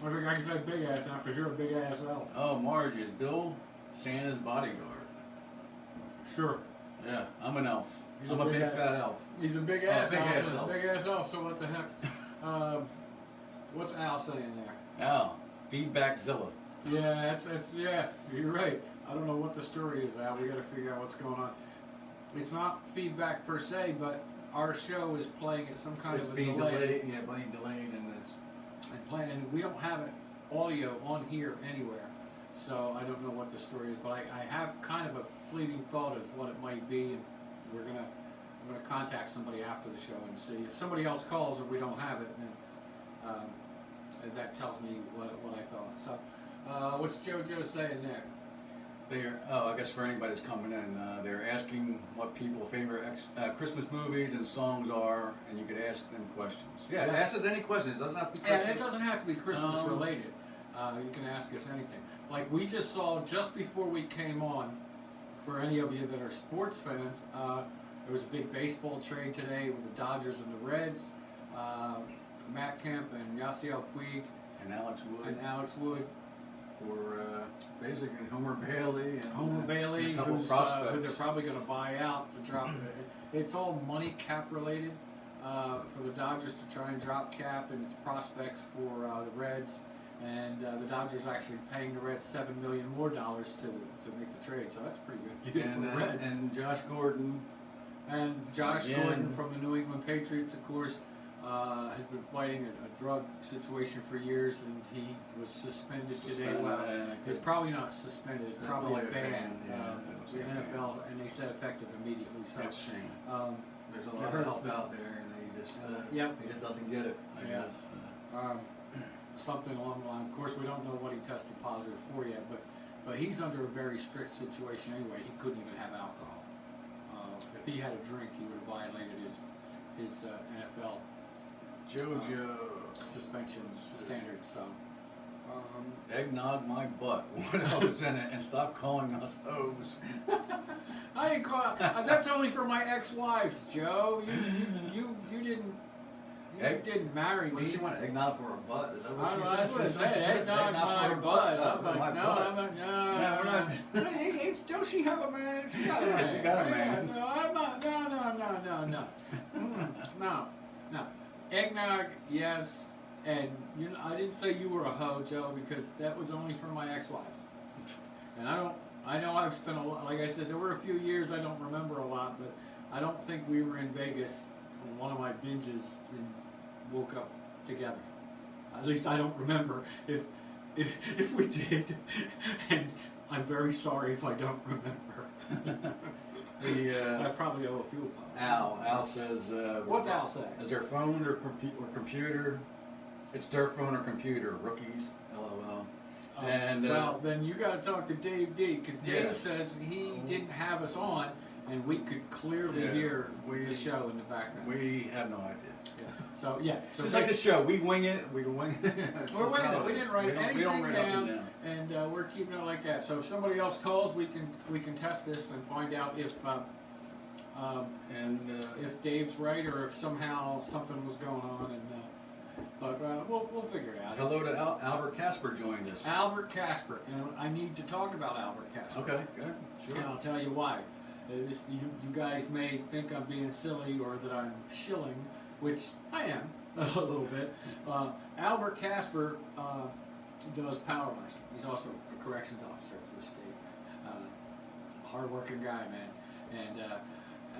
I think I can say big ass now because you're a big ass elf. Oh, Marge, is Bill Santa's bodyguard? Sure. Yeah, I'm an elf. I'm a big fat elf. He's a big ass elf. Big ass elf. So what the heck? What's Al saying there? Al, Feedbackzilla. Yeah, yeah. You're right. I don't know what the story is, Al. We got to figure out what's going on. It's not feedback per se, but our show is playing at some kind of a delay. It's being delayed, yeah, being delayed, and it's... And we don't have audio on here anywhere, so I don't know what the story is, but I have kind of a fleeting thought as what it might be, and I'm gonna contact somebody after the show and see if somebody else calls or we don't have it, and that tells me what I thought. So, what's JoJo saying there? I guess for anybody that's coming in, they're asking what people's favorite Christmas movies and songs are, and you could ask them questions. Yeah, ask us any questions. It doesn't have to be Christmas. Yeah, it doesn't have to be Christmas related. You can ask us anything. Like we just saw just before we came on, for any of you that are sports fans, there was a big baseball trade today with the Dodgers and the Reds. Matt Kemp and Yasiel Puig and Alex Wood. For basically Homer Bailey and a couple who they're probably going to buy out to drop. It's all money cap related for the Dodgers to try and drop cap and its prospects for the Reds, and the Dodgers actually paying the Reds $7 million more to make the trade. So that's pretty good. And, for the Reds. And Josh Gordon. And Josh Gordon from the New England Patriots, of course. Has been fighting a drug situation for years, and he was suspended today. Well, it's probably not suspended; it's probably banned. The NFL, and they said effective immediately. So that's a shame. There's a lot of help out there, and he just doesn't get it. I guess. Something along the line. Of course, we don't know what he tested positive for yet, but he's under a very strict situation anyway. He couldn't even have alcohol. If he had a drink, he would have violated his NFL. JoJo suspension standards. So Eggnog my butt. What else is in it? And stop calling us hoes. I ain't call. That's only for my ex-wives, Joe. You didn't. You didn't marry me. What does she want? Eggnog for her butt? Is that what she I says? would say eggnog my butt. I'm like, no, No, we're not. Hey, don't she have a man? She got a Yeah, man. she got a man. So I'm not. No. Eggnog, yes. And I didn't say you were a hoe, Joe, because that was only for my ex-wives. And I know I've spent a lot. Like I said, there were a few years I don't remember a lot, but I don't think we were in Vegas on one of my binges and woke up together. At least I don't remember if we did, and I'm very sorry if I don't remember. I probably owe a few apologies. Al says. What's Al say? Is their phone or computer? It's their phone or computer. Rookies. LOL. And well, then you got to talk to Dave D, because Dave Yeah. says he didn't have us on, and we could clearly hear the show in the background. we have no idea. Yeah. So so Just like the show, we wing it. We wing it. we're winging it. We didn't write we anything don't write down, nothing down. and we're keeping it like that. So if somebody else calls, we can test this and find out if Dave's right or if somehow something was going on. And but we'll figure it out. Hello to Albert Casper joined us. Albert Casper, and I need to talk about Albert Casper. Okay, good, sure. And I'll tell you why. You guys may think I'm being silly or that I'm shilling, which I am a little bit. Albert Casper does power washing. He's also a corrections officer for the state. Hard-working guy, man.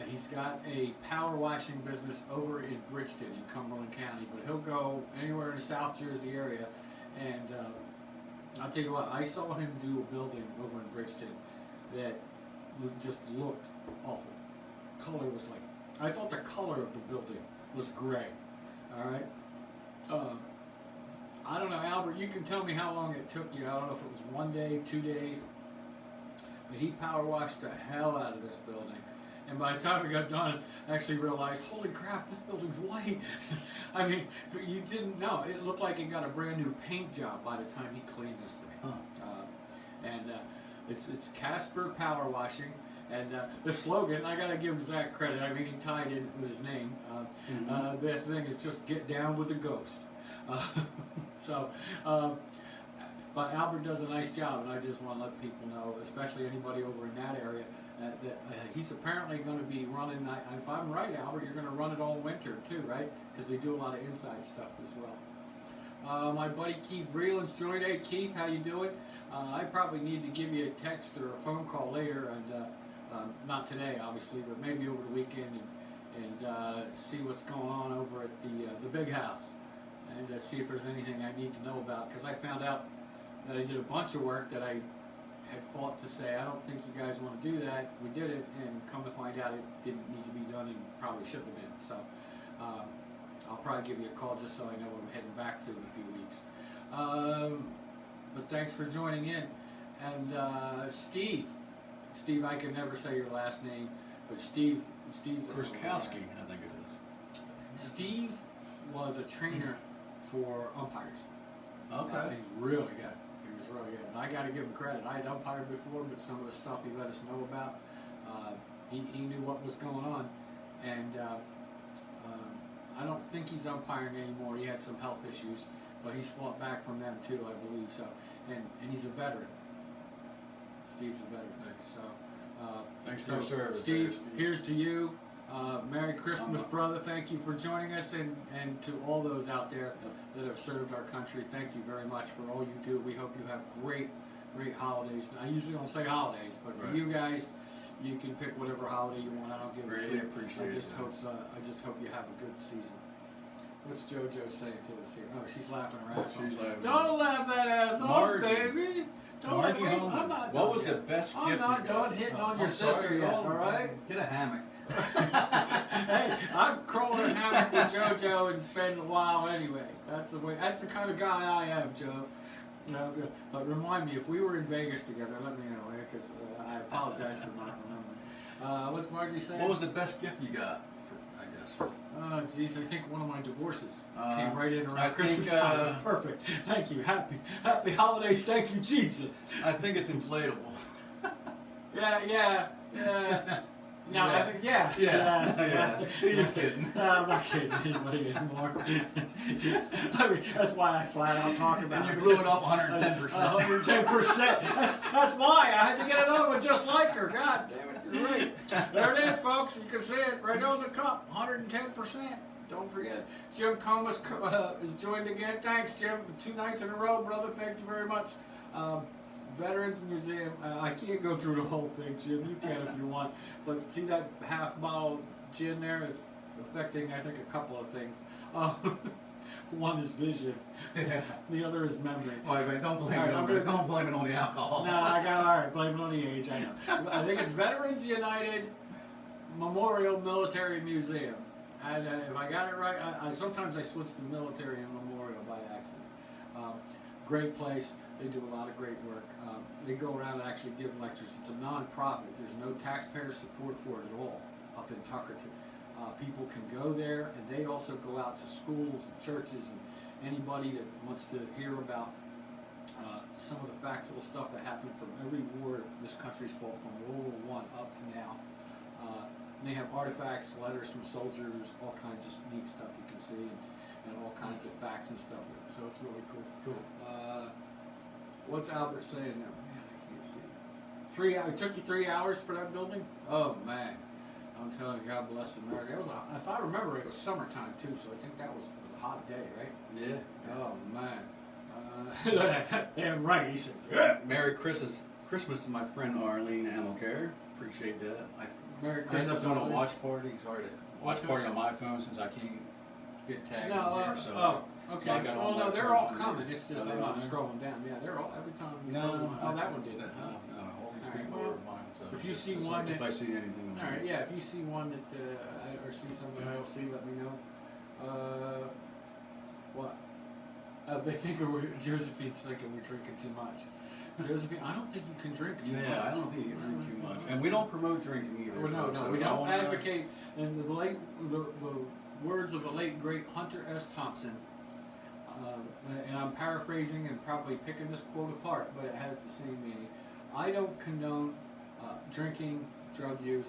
And he's got a power washing business over in Bridgeton in Cumberland County, but he'll go anywhere in the South Jersey area. And I'll tell you what, I saw him do a building over in Bridgeton that just looked awful. Color was like, I thought the color of the building was gray. All right. I don't know, Albert. You can tell me how long it took you. I don't know if it was 1 day, 2 days. But he power washed the hell out of this building. And by the time we got done, I actually realized, holy crap, this building's white. I mean, you didn't know. It looked like it got a brand new paint job by the time he cleaned this thing. Huh. It's Casper Power Washing. And the slogan, I got to give Zach credit. I mean, he tied in with his name. Best thing is just get down with the ghost. But Albert does a nice job, and I just want to let people know, especially anybody over in that area, that he's apparently going to be running. If I'm right, Albert, you're going to run it all winter too, right? Because they do a lot of inside stuff as well. My buddy Keith Vreeland's joined. Hey, Keith, how you doing? I probably need to give you a text or a phone call later, and not today, obviously, but maybe over the weekend, and see what's going on over at the big house, and see if there's anything I need to know about. Because I found out that I did a bunch of work that I had fought to say, I don't think you guys want to do that. We did it, and come to find out it didn't need to be done and probably shouldn't have been. So I'll probably give you a call just so I know what I'm heading back to in a few weeks. But thanks for joining in. And Steve, I can never say your last name, but Steve's Kurskowski, I think it is. Steve was a trainer for umpires. Okay. He's really good. He was really good. And I got to give him credit. I had umpired before, but some of the stuff he let us know about, he knew what was going on. And I don't think he's umpiring anymore. He had some health issues, but he's fought back from them too, I believe. So, and he's a veteran. Steve's a veteran. So, thanks for your service, Steve. Here's to you. Merry Christmas, brother. Thank you for joining us, and to all those out there that have served our country. Thank you very much for all you do. We hope you have great holidays. I usually don't say holidays, but for you guys, you can pick whatever holiday you want. I don't give a shit. Really appreciate it. I just hope you have a good season. What's JoJo saying to us here? Oh, she's laughing her ass off. She's laughing. Don't laugh that ass off, baby. Don't Margie let me. Holman. I'm not. What done was yet. the best gift I'm you not got? done hitting on I'm your sister sorry. yet. All right. Get a hammock. Hey, I'd crawl in a hammock with JoJo and spend a while anyway. That's the kind of guy I am, Joe. But remind me, if we were in Vegas together, let me know, because I apologize for not remembering. What's Margie saying? What was the best gift you got? I guess. Oh, geez, I think one of my divorces came right in I around Christmas think, time. It was perfect. Thank you. Happy holidays. Thank you, Jesus. I think it's inflatable. Yeah. No, Yeah. I think, yeah. You're kidding. I'm not kidding anybody anymore. I mean, that's why I flat out talk about And it. you blew it up 110%. 110%. That's why I had to get another one just like her. God damn it, you're right. There it is, folks. You can see it right on the cup. 110%. Don't forget. Jim Comas is joined again. Thanks, Jim. 2 nights in a row, brother. Thank you very much. Veterans Museum. I can't go through the whole thing, Jim. You can if you want. But see that half bottle gin there? It's affecting, I think, a couple of things. One is vision. The other is memory. Wait, don't blame don't blame it on the alcohol. No, I got all right. Blame it on the age. I know. I think it's Veterans United Memorial Military Museum. And if I got it right, I sometimes I switch to military and memorial by accident. Great place. They do a lot of great work. They go around and actually give lectures. It's a non-profit. There's no taxpayer support for it at all up in Tuckerton. People can go there, and they also go out to schools and churches and anybody that wants to hear about some of the factual stuff that happened from every war this country's fought from World War I up to now. And they have artifacts, letters from soldiers, all kinds of neat stuff you can see, and all kinds of facts and stuff. So it's really cool. Cool. What's Albert saying now? Man, I can't see. 3 hours. It took you 3 hours for that building? Oh man, I'm telling you, God bless America. It was, if I remember, it was summertime too, so I think that was a hot day, right? Yeah. Oh man. Damn right, he says. Yeah. Merry Christmas to my friend Arlene Amelcare. Appreciate that. Merry I ended Christmas. up doing a Arlene. watch party. Sorry to watch party on my phone since I can't get tagged in there. So okay. so I got all Well, no, my they're friends all in coming. there. It's just Are I'm they not on there? scrolling down. Yeah, they're all every time. No. Oh, that one didn't. No, all these All right, people well, are mine. So if you see just one like if that- I see anything. All right, yeah. If you see one that or see something I will see, let me know. What? They think Josephine's thinking we're drinking too much. Josephine, I don't think you can drink too much. Yeah, I don't think you can drink too much, and we don't promote drinking either. Well, no, folks, so we I don't wanna- advocate. And the words of the late great Hunter S. Thompson, and I'm paraphrasing and probably picking this quote apart, but it has the same meaning. I don't condone drinking, drug use,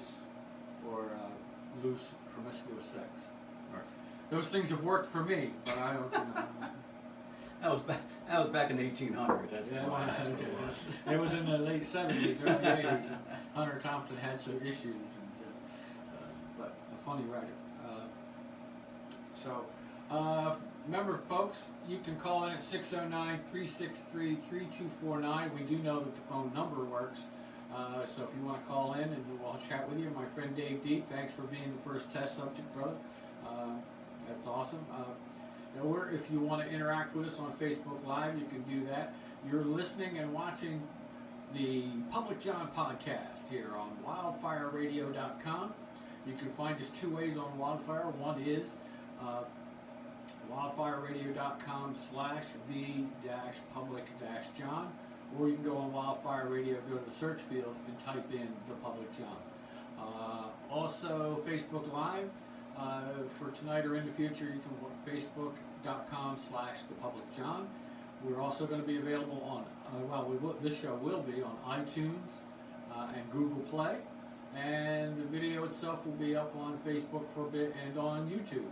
or loose, promiscuous sex. Right. Those things have worked for me, but I don't condone. That was back in the 1800s. That's Yeah, why. well, That's what it was. it was in the late 70s, early 80s. And Hunter Thompson had some issues, and, but a funny writer. Remember, folks, you can call in at 609-363-3249. We do know that the phone number works. So if you want to call in and we'll chat with you, my friend Dave D, thanks for being the first test subject, brother. That's awesome. Or if you want to interact with us on Facebook Live, you can do that. You're listening and watching the Public John podcast here on wildfireradio.com. You can find us 2 ways on Wildfire. One is wildfireradio.com/the-public-john, or you can go on Wildfire Radio, go to the search field, and type in the Public John. Also, Facebook Live. For tonight or in the future, you can go to facebook.com/thepublicjohn. We're also going to be available on, this show will be on iTunes and Google Play, and the video itself will be up on Facebook for a bit and on YouTube.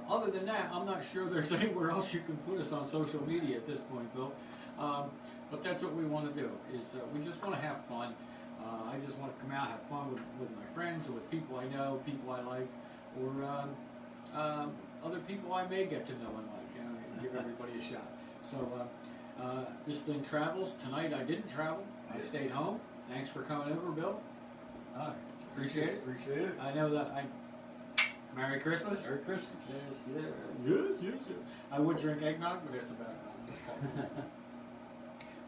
Other than that, I'm not sure there's anywhere else you can put us on social media at this point, Bill. But that's what we want to do, is we just want to have fun. I just want to come out, have fun with my friends, or with people I know, people I like, or other people I may get to know and like, and give everybody a shot. So this thing travels. Tonight I didn't travel. I stayed home. Thanks for coming over, Bill. Hi. Appreciate it. Appreciate it. I know that Merry Christmas. Merry Christmas. Yes. I would drink eggnog, but it's about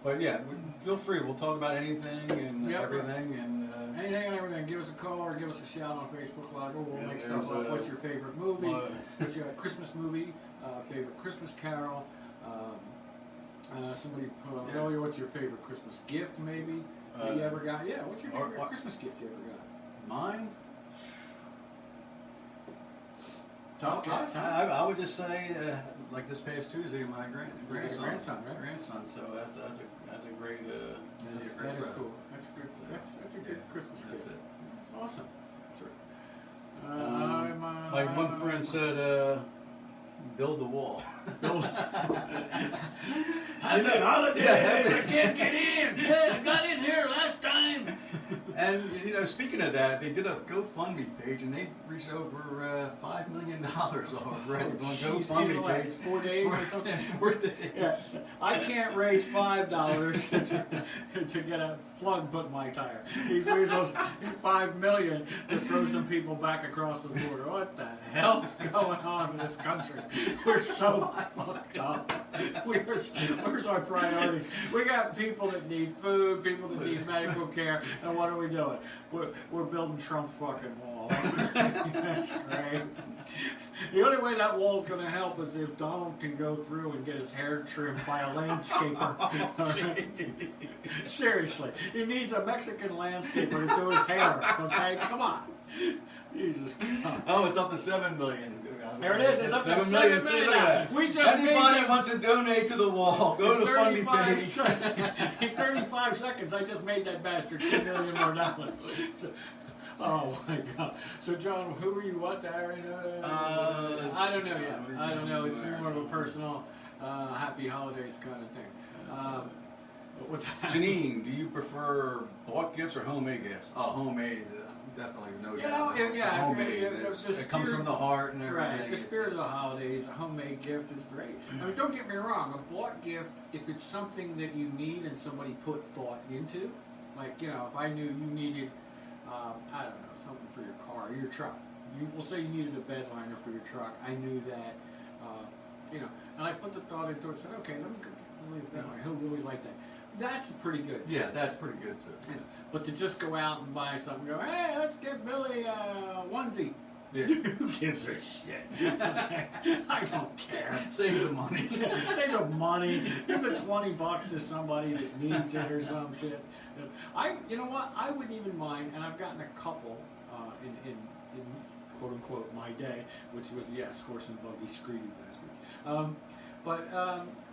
But yeah, feel free. We'll talk about anything and Yep. everything. And anything and everything. Give us a call or give us a shout on Facebook Live, or we'll Yeah, make stuff there's up. What's your favorite movie? uh, What's your Christmas movie? Favorite Christmas carol? Somebody put on Yeah. earlier. What's your favorite Christmas gift? Maybe that you ever got? Yeah. What's your favorite Christmas gift you ever got? mine. Tough guess, huh? I would just say, like this past Tuesday, my grandson, right? grandson. So that's a great. That is cool. That's good. That's a good Christmas That's gift. it. That's awesome. That's right. Like one friend said, build the wall. Happy holidays! I can't get in. I got in here last time. And speaking of that, they did a GoFundMe page, and they've reached over $5 million already on GoFundMe Like page. 4 days or something. 4 days. Yeah. I can't raise $5 to get a plug put in my tire. He's raised those $5 million to throw some people back across the border. What the hell is going on in this country? We're so fucked up. Where's our priorities? We got people that need food, people that need medical care, and what are we doing? We're building Trump's fucking wall. That's great. The only way that wall's going to help is if Donald can go through and get his hair trimmed by a landscaper. Seriously, he needs a Mexican landscaper to do his hair. Okay, come on. Jesus God. Oh, it's up to 7 million. There it is. It's up to 7 million. See, look at that. We just Anybody made wants to donate to the wall, go to the funding page. In 35 seconds, I just made that bastard $2 million more dollars. Oh my God! So John, who are you? What? I don't know yet. I don't know. It's more of a personal, happy holidays kind of thing. What's that? Janine, do you prefer bought gifts or homemade gifts? Oh, homemade, definitely, no doubt. Yeah. Homemade, it comes from the heart and everything. Right. The spirit of the holidays, a homemade gift is great. I mean, don't get me wrong. A bought gift, if it's something that you need and somebody put thought into, like if I knew you needed. I don't know, something for your car or your truck. We'll say you needed a bed liner for your truck. I knew that, and I put the thought into it and said, okay, let me go get that one. He'll really like that. That's pretty good. Yeah, that's pretty good too. Yeah. But to just go out and buy something and go, hey, let's get Billy a onesie. Yeah. Who gives a shit? I don't care. Save the money. Save the money. Give the $20 to somebody that needs it or some shit. You know what? I wouldn't even mind, and I've gotten a couple in quote unquote my day, which was horse and buggy, screw you bastards. But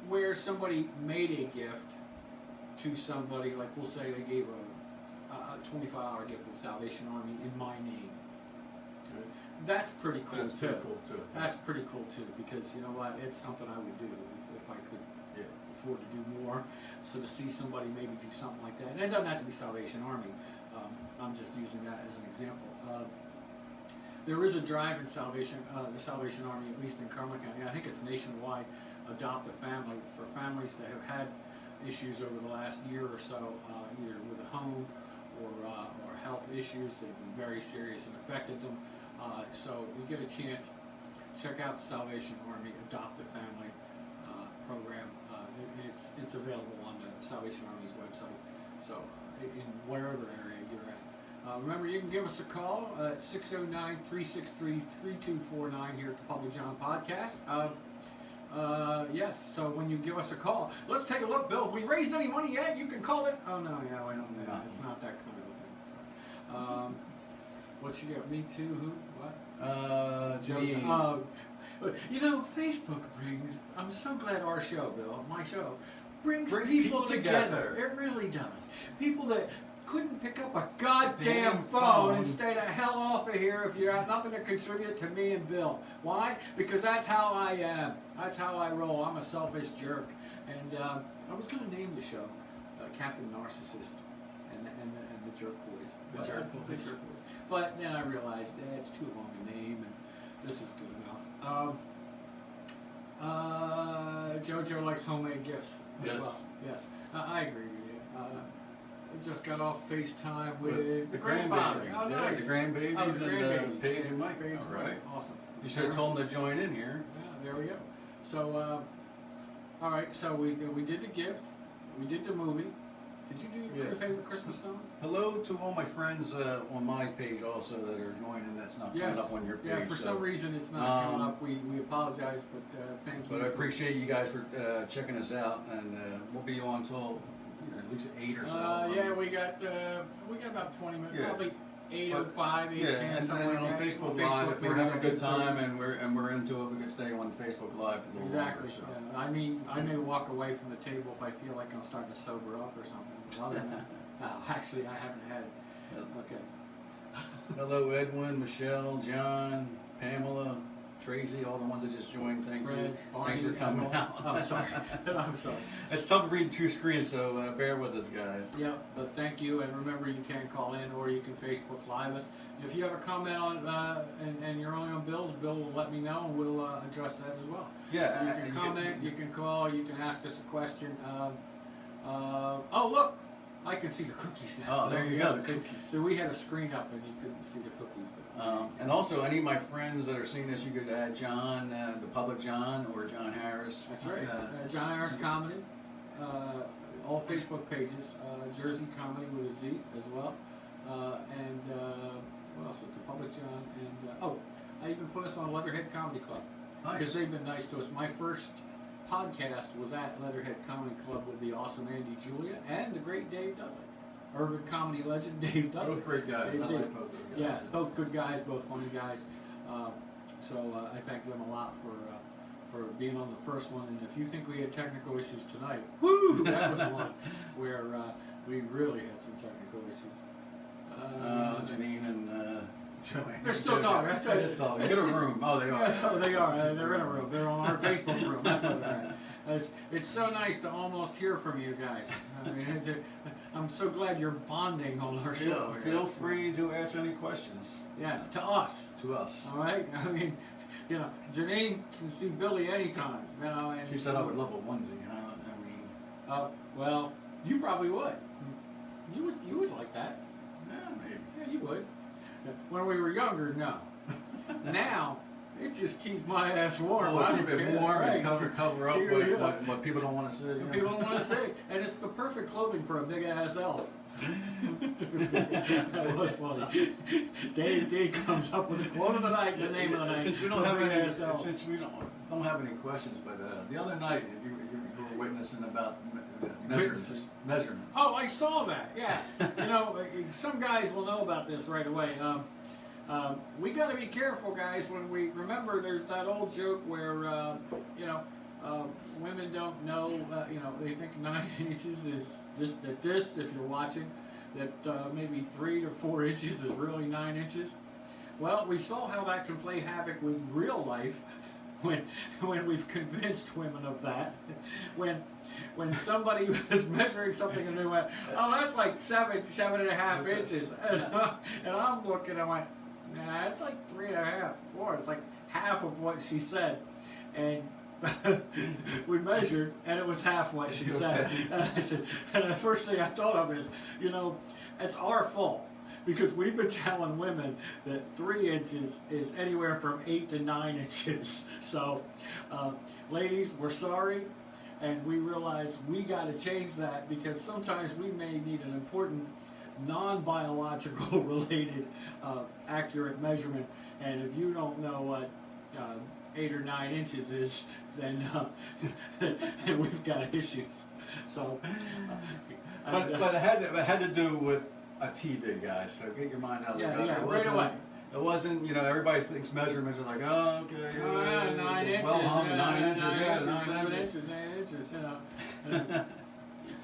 where somebody made a gift to somebody, like we'll say they gave a $25 gift to the Salvation Army in my name. That's pretty cool That's too. pretty cool too. That's pretty cool too, because you know what? It's something I would do if I could afford to do more. So to see somebody maybe do something like that, and it doesn't have to be Salvation Army. I'm just using that as an example. There is a drive in the Salvation Army, at least in Cumberland County. I think it's nationwide. Adopt a family for families that have had issues over the last year or so, either with a home or health issues that have been very serious and affected them. So you get a chance, check out the Salvation Army Adopt a Family program. It's available on the Salvation Army's website. So in wherever area you're at. Remember, you can give us a call at 609-363-3249 here at the Public John Podcast. Yes, so when you give us a call, let's take a look, Bill. If we raised any money yet, you can call it. Oh, no, yeah, I don't know. It's not that kind of a thing. What you got? Me too? Who? What? Facebook brings. I'm so glad our show, Bill, my show, brings people together. It really does. People that couldn't pick up a goddamn phone and stay the hell off of here if you have nothing to contribute to me and Bill. Why? Because that's how I am. That's how I roll. I'm a selfish jerk. And I was going to name the show Captain Narcissist and the Jerk Boys. The Jerk Boys. But then I realized it's too long a name, and this is good enough. JoJo likes homemade gifts as well. Yes, I agree with you. I just got off FaceTime with the grandfather. Oh, nice. The grandbabies and Paige and Mike. Paige All right. Awesome. You should have told them to join in here. Yeah, there we go. So, all right. So we did the gift. We did the movie. Did you do your favorite Christmas song? Hello to all my friends on my page also that are joining. That's not coming up on your page. Yeah, for some reason it's not coming up. We apologize, but thank you. But I appreciate you guys for checking us out, and we'll be on until at least 8 or so. Yeah, we got about 20 minutes, Yeah. probably 8:05, 8:10, Yeah, and something on like that. Facebook On Live, if maybe we're having a about good 8:30. time and we're into it, we can stay on Facebook Live for a little Exactly. longer. So. Yeah. I mean, I may walk away from the table if I feel like I'm starting to sober up or something. But other than that, actually, I haven't had. Okay. Hello, Edwin, Michelle, John, Pamela, Tracy, all the ones that just joined. Thank you. Fred, Barney, Thanks for coming out. Oh, sorry. I'm sorry. It's tough reading 2 screens, so bear with us, guys. Yeah, but thank you, and remember you can call in or you can Facebook Live us. If you have a comment on and you're only on bills, Bill will let me know and we'll address that as well. Yeah, You can comment, you can call, you can ask us a question. Oh look, I can see the cookies now. Oh, there you go, the So, cookies. so we had a screen up and you couldn't see the cookies. But And also, any of my friends that are seeing this, you could add John, the public John, or John Harris. that's right. John Harris Comedy, all Facebook pages, Jersey Comedy with a Z as well, and what else? The Public John, and I even put us on Leatherhead Comedy Club because Nice. they've been nice to us. My first podcast was at Leatherhead Comedy Club with the awesome Andy Julia and the great Dave Dudley, urban comedy legend Dave Dudley. Both great guys. They I did. like both those guys. Yeah, both good guys, both funny guys. So I thank them a lot for being on the first one. And if you think we had technical issues tonight, whoo, that was one where we really had some technical issues. Janine and Joanne. They're still talking. That's They're right. just talking. Get a room. Oh, they are. Oh, they are. They're in a room. They're on our Facebook room. That's what they're at. It's so nice to almost hear from you guys. I mean, I'm so glad you're bonding on our show. Feel free to ask any questions. Yeah, to us. To us. All right. I mean, Janine can see Billy anytime. And She said I would love a onesie. I mean, well, you probably would. You would like that. yeah, maybe. Yeah, you would. When we were younger, no. Now, it just keeps my ass warm. I Keep don't it care. warm Right. and cover up Yeah. what people don't want to see. you know. People don't want to see, and it's the perfect clothing for a big ass elf. That was funny. Dave comes up with a quote of the night, the name of the night. Since we don't have any, Big-ass elf. since we don't have any questions, but the other night you were witnessing about measurements. Oh, I saw that. Yeah, some guys will know about this right away. We got to be careful, guys. When we remember, there's that old joke where women don't know. They think 9 inches is this. That this, if you're watching, that maybe 3 to 4 inches is really 9 inches. Well, we saw how that can play havoc with real life when we've convinced women of that. When somebody was measuring something and they went, oh, that's like 7.5 inches, and I'm looking, I'm like, nah, it's like 3.5, 4. It's like half of what she said, and we measured, and it was half what she said. And I said, and the first thing I thought of is, it's our fault. Because we've been telling women that 3 inches is anywhere from 8 to 9 inches. So, ladies, we're sorry, and we realize we got to change that because sometimes we may need an important non-biological related accurate measurement. And if you don't know what 8 or 9 inches is, then we've got issues. So, but it had to do with a TV, guys. So get your mind out of yeah, it. yeah, right away. It wasn't, everybody thinks measurements are like, oh, okay, 9 inches, well hung, 9 inches, 9 7 inches. inches, 8 inches,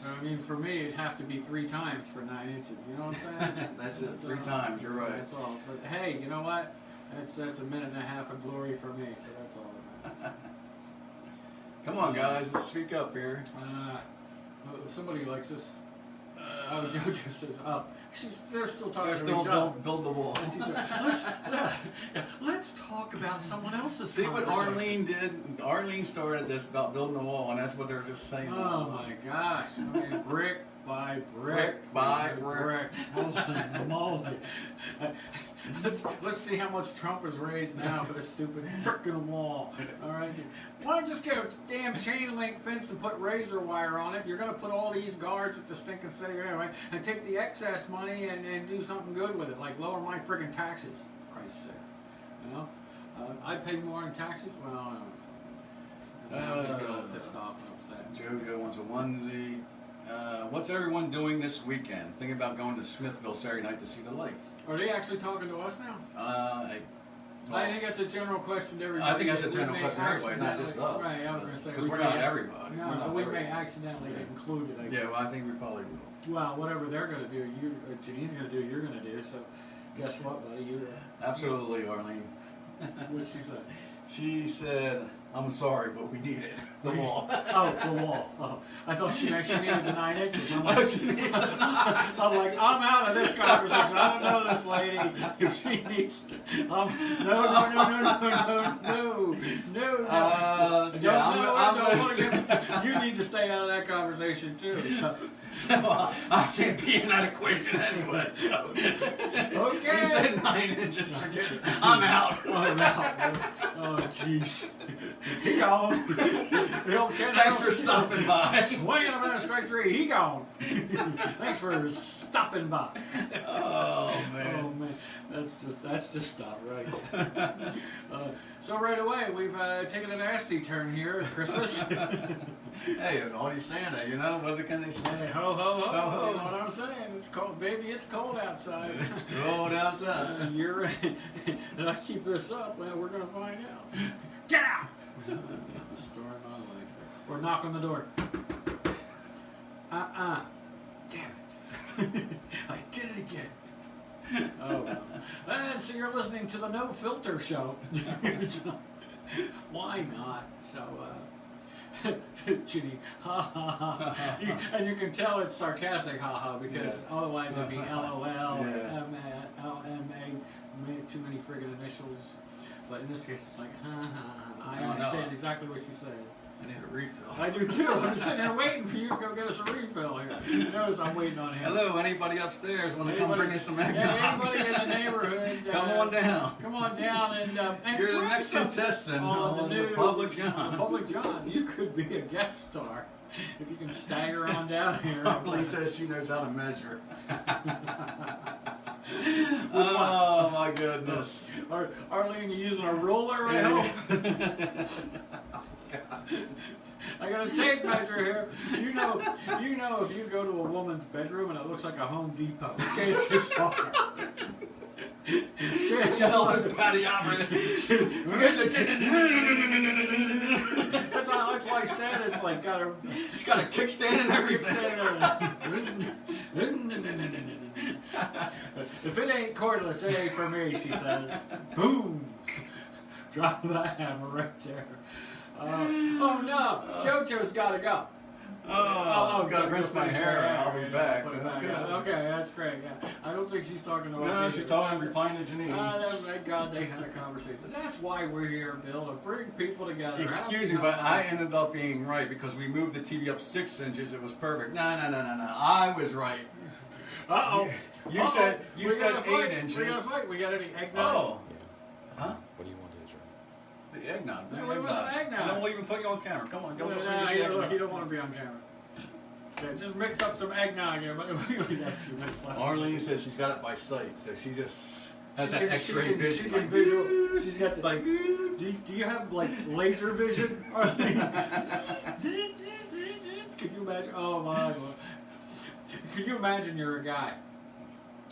I mean, for me, it'd have to be 3 times for 9 inches. You know what I'm saying? That's it, 3 times. You're right. That's all. But hey, you know what? That's a minute and a half of glory for me. So that's all that matters. Come on, guys, let's speak up here. Somebody likes this. Jojo says, they're still talking They're to still each other. build the wall. And she said, let's talk about someone else's See what conversation." Arlene did? Arlene started this about building the wall, and that's what they're just saying. Oh my gosh! I mean, brick by brick. Brick by brick. Holy moly! Let's see how much Trump has raised now for this stupid frickin' wall. All right, why don't you just get a damn chain link fence and put razor wire on it? You're gonna put all these guards at the stinking city anyway, and take the excess money and do something good with it, like lower my friggin' taxes. For Christ's sake, I pay more in taxes. Well, I don't know. I'm gonna get all pissed off and upset. JoJo wants a onesie. What's everyone doing this weekend? Thinking about going to Smithville Saturday night to see the lights. Are they actually talking to us now? Well, I think that's a general question to everybody. I think that's a general question to everybody, not just us. Right, I was going to say. Because we're not everybody. No, but we may accidentally get included. Yeah, well, I think we probably will. Well, whatever they're going to do, Janine's going to do, you're going to do. So, guess what, buddy? Absolutely, Arlene. What'd she say? She said, "I'm sorry, but we need it. The wall." Oh, the wall. Oh, I thought she needed the 9 inches. I'm like, Oh, she needs the 9. I'm like, I'm out of this conversation. I don't know this lady. If she needs, no. You need to stay out of that conversation too. So. I can't be in that equation anyway. So. Okay. You said 9 inches. Forget it. I'm out. I'm out. Oh, jeez. He gone. Thanks for stopping by. Swing and a minute, strike 3. He gone. Thanks for stopping by. Oh man. Oh man. That's just not right. So right away we've taken a nasty turn here at Christmas. Hey, Naughty Santa, you know what can they say? Hey, ho ho ho! Ho, ho. You know what I'm saying? It's cold, baby. It's cold outside. It's cold outside. You're right. And I keep this up. Well, we're gonna find out. Get out! Story of my life. Or knock on the door. Damn it! I did it again. Oh well. And so you're listening to the No Filter Show. Why not? So, Ginny, ha ha ha. And you can tell it's sarcastic, ha ha, because otherwise it'd be LOL, LMA, too many friggin' initials. But in this case, it's like, ha ha ha. I understand exactly what she's saying. I need a refill. I do too. I'm sitting here waiting for you to go get us a refill here. Notice I'm waiting on him. Hello, anybody upstairs want to come bring us some eggnog? Yeah, anybody in the neighborhood. Come on down. Come on down and you're the next contestant on the Public John. Public John, you could be a guest star if you can stagger on down here. Probably says she knows how to measure. Oh my goodness. Arlene, you using a ruler right now? I got a tape measure here. You know, if you go to a woman's bedroom and it looks like a Home Depot, chances are. That's why I said it's like got a. It's got a kickstand and everything. If it ain't cordless, it ain't for me. She says, "Boom." Drop that hammer right there. Oh no, JoJo's gotta go. Oh, gotta rinse my hair. I'll be back. Okay, that's great. Yeah. I don't think she's talking to us. No, she's talking, replying to Janine. Thank God they had a conversation. That's why we're here, Bill, to bring people together. Excuse me, but I ended up being right because we moved the TV up 6 inches. It was perfect. No. I was right. Uh-oh. You said 8 inches. We got to fight. We got any eggnog? Oh. Huh? What do you want to drink? The eggnog. No, it wasn't eggnog. And then we'll even put you on camera. Come on, go. No, you don't want to be on camera. Yeah, just mix up some eggnog here, but we only got a few minutes left. Arlene says she's got it by sight, so she just has that X-ray vision. She can visual. She's got the, like. Do you have like laser vision, Arlene? Could you imagine? Oh my God. Could you imagine you're a guy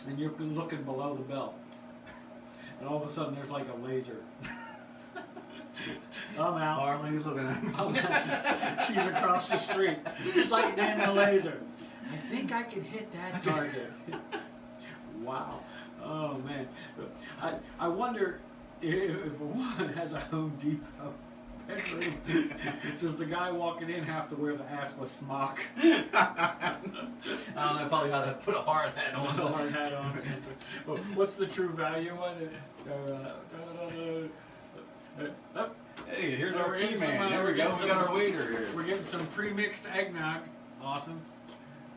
and you're looking below the belt, and all of a sudden there's like a laser. I'm out. Arlene's looking at me. She's across the street, sighting in the laser. I think I can hit that target. Wow. Oh man. I wonder if a woman has a Home Depot bedroom, does the guy walking in have to wear the assless smock? I don't know. Probably got to put a hard hat on. A hard hat on. What's the true value on it? Hey, here's our team man. There we go. We got our waiter here. We're getting some pre-mixed eggnog. Awesome.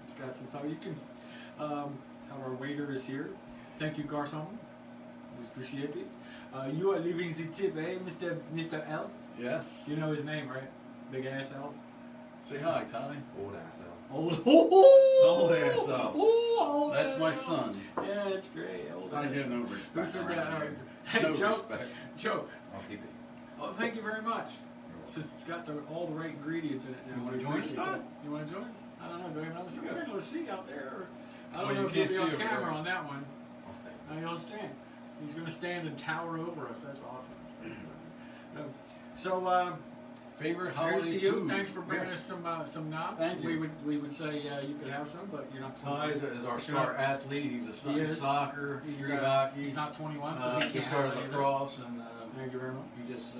It's got some thought. You can our waiter is here. Thank you, garçon. We appreciate it. You are leaving the tip, eh, Mr. Elf? Yes. You know his name, right? Big ass elf. Say hi, Ty. Old ass elf. Old ass elf. Old That's ass my elf. son. Yeah, it's great. Old I ass get no elf. respect Who said around that? here. Hey, No Joe. respect. Joe. I'll keep it. Oh, thank you very much. You're Since it's got all the right ingredients in it now. You want to we join us, appreciate Todd? that. You want to join us? I don't know. Do we have another Yeah. regular seat out there? Or, I Well, don't know you if you'll can't be see on over camera there. on that one. I'll stay. He'll stand. He's going to stand and tower over us. That's awesome. That's great. So, Favorite here's holiday to you. food? Thanks for bringing Yes. us some knob. Thank you. We would say you could have some, but you're not. Ty is our star athlete. He's He is. soccer, He's, street hockey. He's not 21, so he can't just have started any of lacrosse, and this. Thank you very much. he just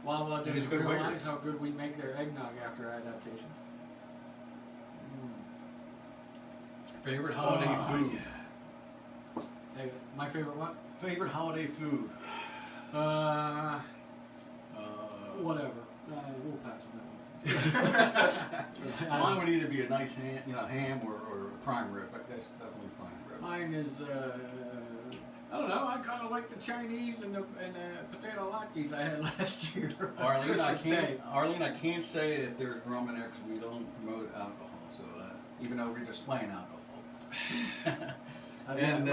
Well, He's does a good realize waiter. how good we make their eggnog after adaptation? favorite holiday food. Hey, my favorite what? Favorite holiday food. Whatever. We'll pass on that one. Mine would either be a nice ham or a prime rib. But that's definitely prime rib. Mine is, I don't know. I kind of like the Chinese and the potato latkes I had last year. Arlene, I Christmas Day. can't say if there's rum in there because we don't promote alcohol. So even though we're displaying alcohol. And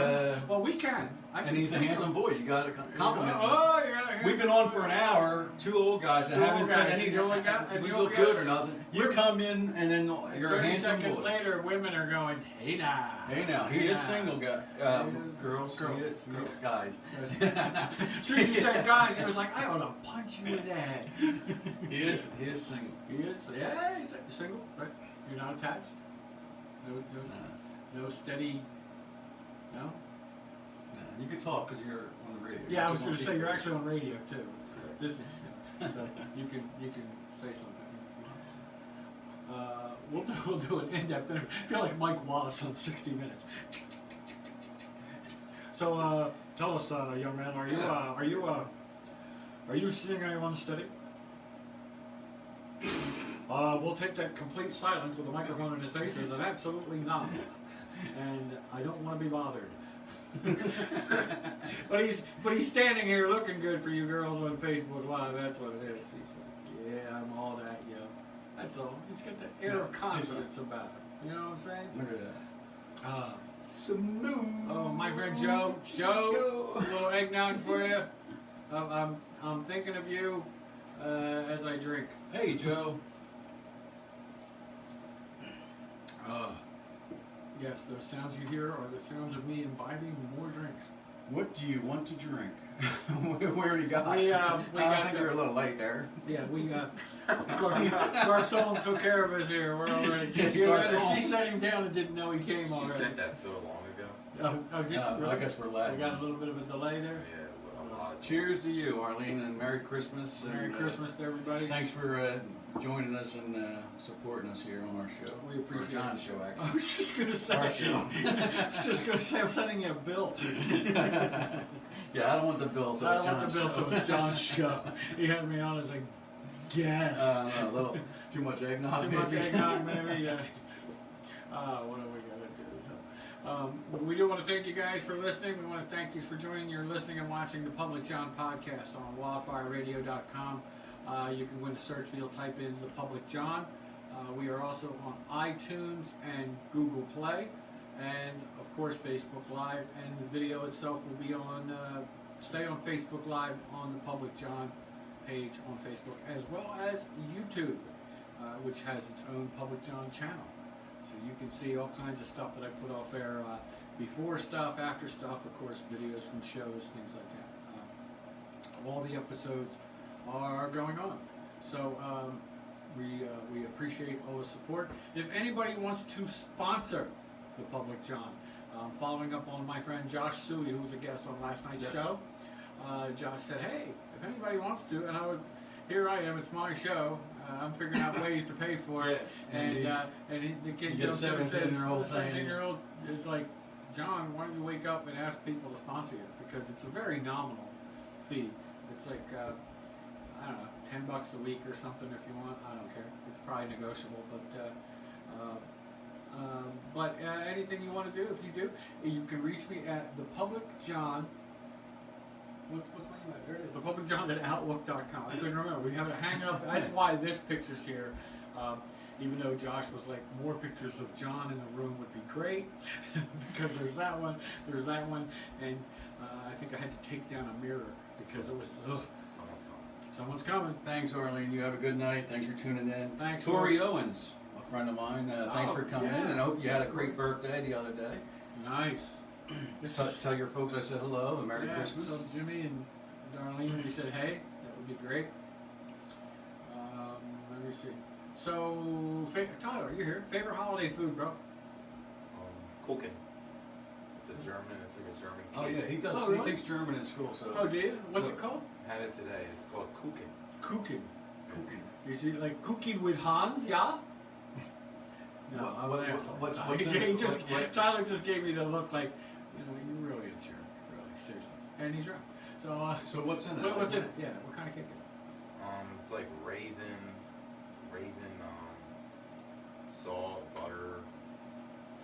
well, we can. and he's a handsome boy. You got to compliment him. Oh, you got a We've been on for an hour, two old guys that Two haven't old said guys. anything. You only got- and we you look only good got- or nothing. You We're- come in and then you're a 30 handsome seconds boy. later, women are going, hey now. Hey now, he Hey is now. single, guy. Girls, Girls. he is guys. As soon as you said guys, he was like, I want to punch you in the head. He is single. He is, yeah, he's single, right? You're not attached? No steady, no? You can talk because you're on the radio. Yeah, I was Just going to on say, TV. you're actually on radio too. This is, so you can say something if you want. We'll do an in-depth interview. I feel like Mike Wallace on 60 Minutes. So tell us, young man, are you seeing anyone steady? We'll take that complete silence with a microphone in his face as an absolutely not. And I don't want to be bothered. but he's standing here looking good for you girls on Facebook Live. That's what it is. He's like, yeah, I'm all that, yo. That's all. He's got that air of confidence about him. You know what I'm saying? Look at that. Smooth. Oh, my friend Joe. Joe, a little eggnog for you. I'm thinking of you as I drink. Hey, Joe. Yes, those sounds you hear are the sounds of me imbibing more drinks. What do you want to drink? we already got. We I got think you're a little late there. Yeah, we got. Garcon took care of us here. We're already. She set him down and didn't know he came already. She sent that so long ago. Really? I guess we're We lagging. got a little bit of a delay there. Yeah, well, a lot of Cheers to you, Arlene, and Merry Christmas. Merry and, Christmas to everybody. Thanks for joining us and supporting us here on our show. We appreciate Or John's it. show, I actually. was just gonna say. Our show. I was just gonna say I'm sending you a bill. Yeah, I don't want the bill, so I it's don't want John's the bill, show. so it's John's show. He had me on as a guest. A little too much eggnog. Too much eggnog, maybe. Yeah. What are we gonna do? So, we do want to thank you guys for listening. We want to thank you for joining. You're listening and watching the Public John podcast on wildfireradio.com. You can go into search field, type in the Public John. We are also on iTunes and Google Play, and of course Facebook Live. And the video itself will be on. Stay on Facebook Live on the Public John page on Facebook, as well as YouTube, which has its own Public John channel. So you can see all kinds of stuff that I put up there, before stuff, after stuff, of course, videos from shows, things like that. All the episodes are going on. So we appreciate all the support. If anybody wants to sponsor the Public John, following up on my friend Josh Suey, who was a guest on last night's show, Josh said, hey, if anybody wants to, and here I am, it's my show. I'm figuring out ways to pay for it, Yeah, the kid You get a jumps in and says, 17-year-old saying- 17-year-old is like, John, why don't you wake up and ask people to sponsor you? Because it's a very nominal fee. It's like, I don't know, $10 a week or something if you want. I don't care. It's probably negotiable, but anything you want to do, if you do, you can reach me at the Public John. What's my email? There it is. ThePublicJohn@outlook.com. I couldn't remember. We have it hanging up. That's why this picture's here. Even though Josh was like, more pictures of John in the room would be great, because there's that one, and I think I had to take down a mirror because it was. Ugh. someone's calling. Someone's coming. Thanks, Arlene. You have a good night. Thanks for tuning in. Thanks, Tori folks. Owens, a friend of mine. Thanks for coming in, and I hope you had a great birthday the other day. Nice. Tell your folks I said hello and Merry yeah, Christmas. Tell Jimmy and Darlene we said hey. That would be great. Let me see. So, Tyler, you're here. Favorite holiday food, bro? Kuchen. It's a German. It's like a German cake. Oh yeah, he does. Oh, really? He takes German in school. So. Oh, do you? What's it called? Had it today. It's called Kuchen. Kuchen. You see, like cooking with Hans, yeah? No, I'm an asshole. what's in He it? just, What- Tyler just gave me the look like, you're really a jerk, really, seriously. And he's right. So, So what's in it? what's in it? Yeah, what kind of cake is it? It's like raisin, salt, butter,